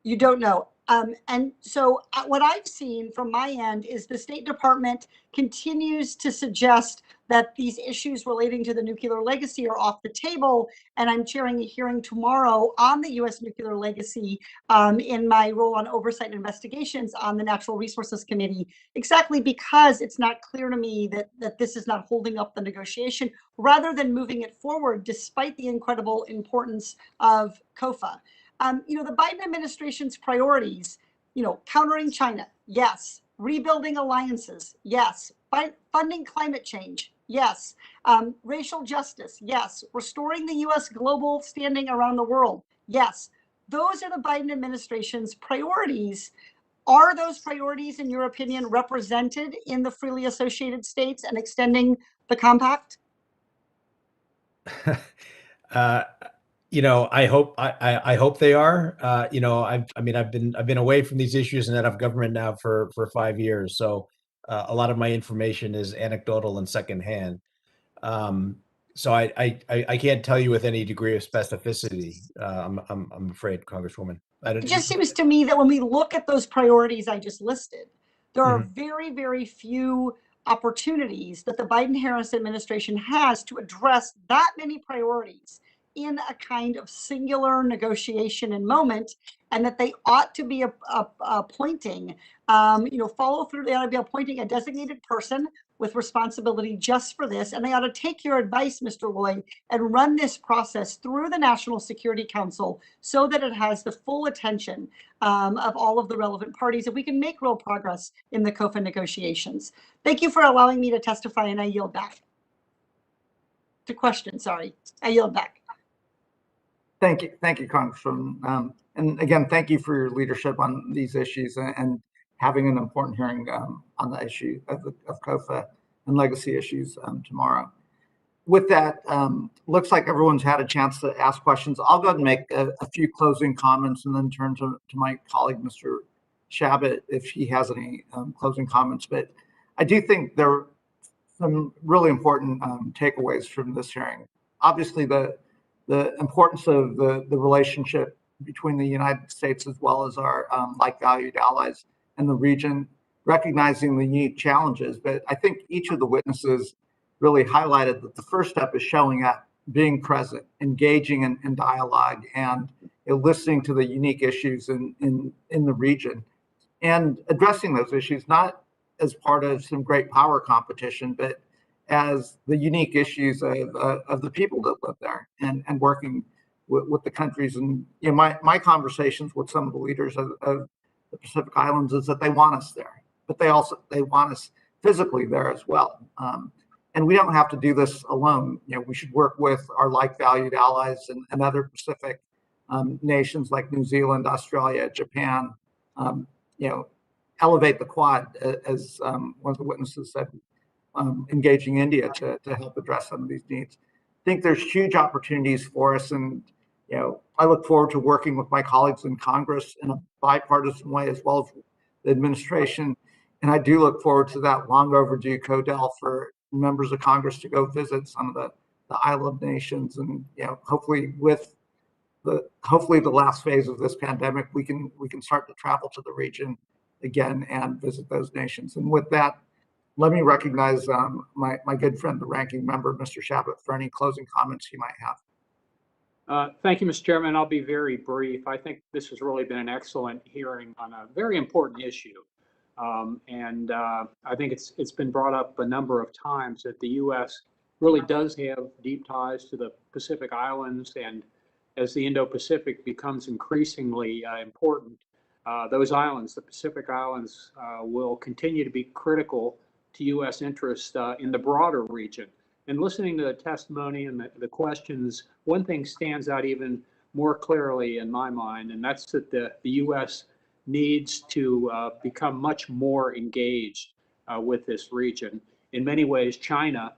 You don't know. And so what I've seen from my end is the State Department continues to suggest that these issues relating to the nuclear legacy are off the table. And I'm chairing a hearing tomorrow on the U.S. nuclear legacy in my role on oversight and investigations on the Natural Resources Committee, exactly because it's not clear to me that this is not holding up the negotiation rather than moving it forward, despite the incredible importance of COFA. The Biden administration's priorities, countering China, yes. Rebuilding alliances, yes. Funding climate change, yes. Racial justice, yes. Restoring the U.S. global standing around the world, yes. Those are the Biden administration's priorities. Are those priorities, in your opinion, represented in the freely associated states and extending the compact? I hope they are. I've been away from these issues and out of government now for 5 years, so a lot of my information is anecdotal and secondhand. So I can't tell you with any degree of specificity. I'm afraid, Congresswoman. It just seems to me that when we look at those priorities I just listed, there are very, very few opportunities that the Biden-Harris administration has to address that many priorities in a kind of singular negotiation and moment, and that they ought to be appointing, follow through. They ought to be appointing a designated person with responsibility just for this, and they ought to take your advice, Mr. Loy, and run this process through the National Security Council so that it has the full attention of all of the relevant parties, and we can make real progress in the COFA negotiations. Thank you for allowing me to testify, and I yield back. To question, sorry. I yield back. Thank you, Congresswoman. And again, thank you for your leadership on these issues and having an important hearing on the issue of COFA and legacy issues tomorrow. With that, looks like everyone's had a chance to ask questions. I'll go ahead and make a few closing comments and then turn to my colleague, Mr. Chabot, if he has any closing comments. But I do think there are some really important takeaways from this hearing. Obviously, the importance of the relationship between the United States as well as our like-valued allies in the region, recognizing the unique challenges. But I think each of the witnesses really highlighted that the first step is showing up, being present, engaging in dialogue, and listening to the unique issues in the region, and addressing those issues not as part of some great power competition, but as the unique issues of the people that live there, and working with the countries. And my conversations with some of the leaders of the Pacific Islands is that they want us there, but they want us physically there as well. And we don't have to do this alone. We should work with our like-valued allies and other Pacific nations like New Zealand, Australia, Japan. Elevate the Quad, as one of the witnesses said, engaging India to help address some of these needs. I think there's huge opportunities for us, and I look forward to working with my colleagues in Congress in a bipartisan way, as well as the administration. And I do look forward to that long overdue CODEL for members of Congress to go visit some of the island nations, and hopefully the last phase of this pandemic, we can start to travel to the region again and visit those nations. And with that, let me recognize my good friend, the ranking member, Mr. Chabot, for any closing comments he might have. Thank you, Mr. Chairman. I'll be very brief. I think this has really been an excellent hearing on a very important issue. And I think it's been brought up a number of times that the U.S. really does have deep ties to the Pacific Islands, and as the Indo-Pacific becomes increasingly important, those islands, the Pacific Islands, will continue to be critical to U.S. interests in the broader region. And listening to the testimony and the questions, one thing stands out even more clearly in my mind, and that's that the U.S. needs to become much more engaged with this region. In many ways, China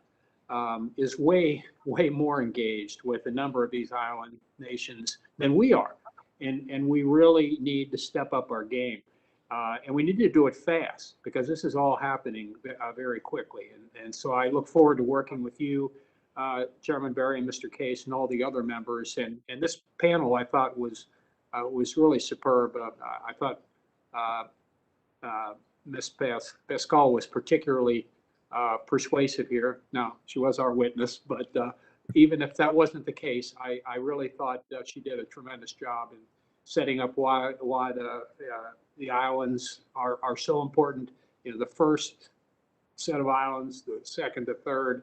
is way more engaged with a number of these island nations than we are. And we really need to step up our game. And we need to do it fast because this is all happening very quickly. And so I look forward to working with you, Chairman Berry and Mr. Case and all the other members. And this panel I thought was really superb. I thought Ms. Paskal was particularly persuasive here. Now, she was our witness, but even if that wasn't the case, I really thought she did a tremendous job in setting up why the islands are so important. You know, the first set of islands, the second, the third,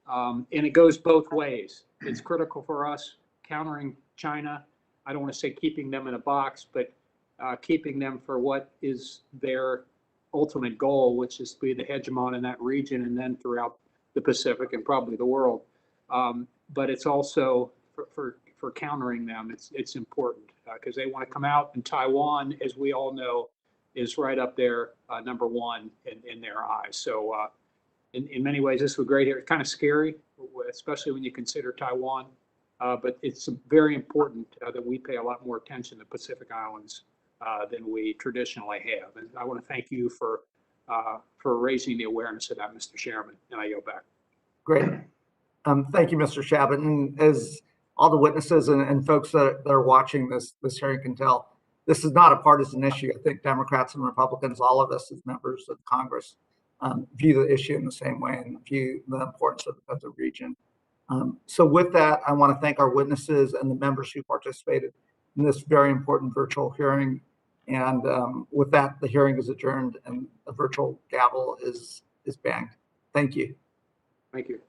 and it goes both ways. It's critical for us countering China. I don't want to say keeping them in a box, but keeping them for what is their ultimate goal, which is to be the hegemon in that region and then throughout the Pacific and probably the world. But it's also for countering them, it's important because they want to come out, and Taiwan, as we all know, is right up there, number one in their eyes. So in many ways, this was great here. It's kind of scary, especially when you consider Taiwan, but it's very important that we pay a lot more attention to Pacific Islands than we traditionally have. And I want to thank you for raising the awareness of that, Mr. Chairman, and I yield back. Great. Thank you, Mr. Chabot. And as all the witnesses and folks that are watching this hearing can tell, this is not a partisan issue. I think Democrats and Republicans, all of us as members of Congress, view the issue in the same way and view the importance of the region. So with that, I want to thank our witnesses and the members who participated in this very important virtual hearing. And with that, the hearing is adjourned and the virtual gavel is banged. Thank you. Thank you.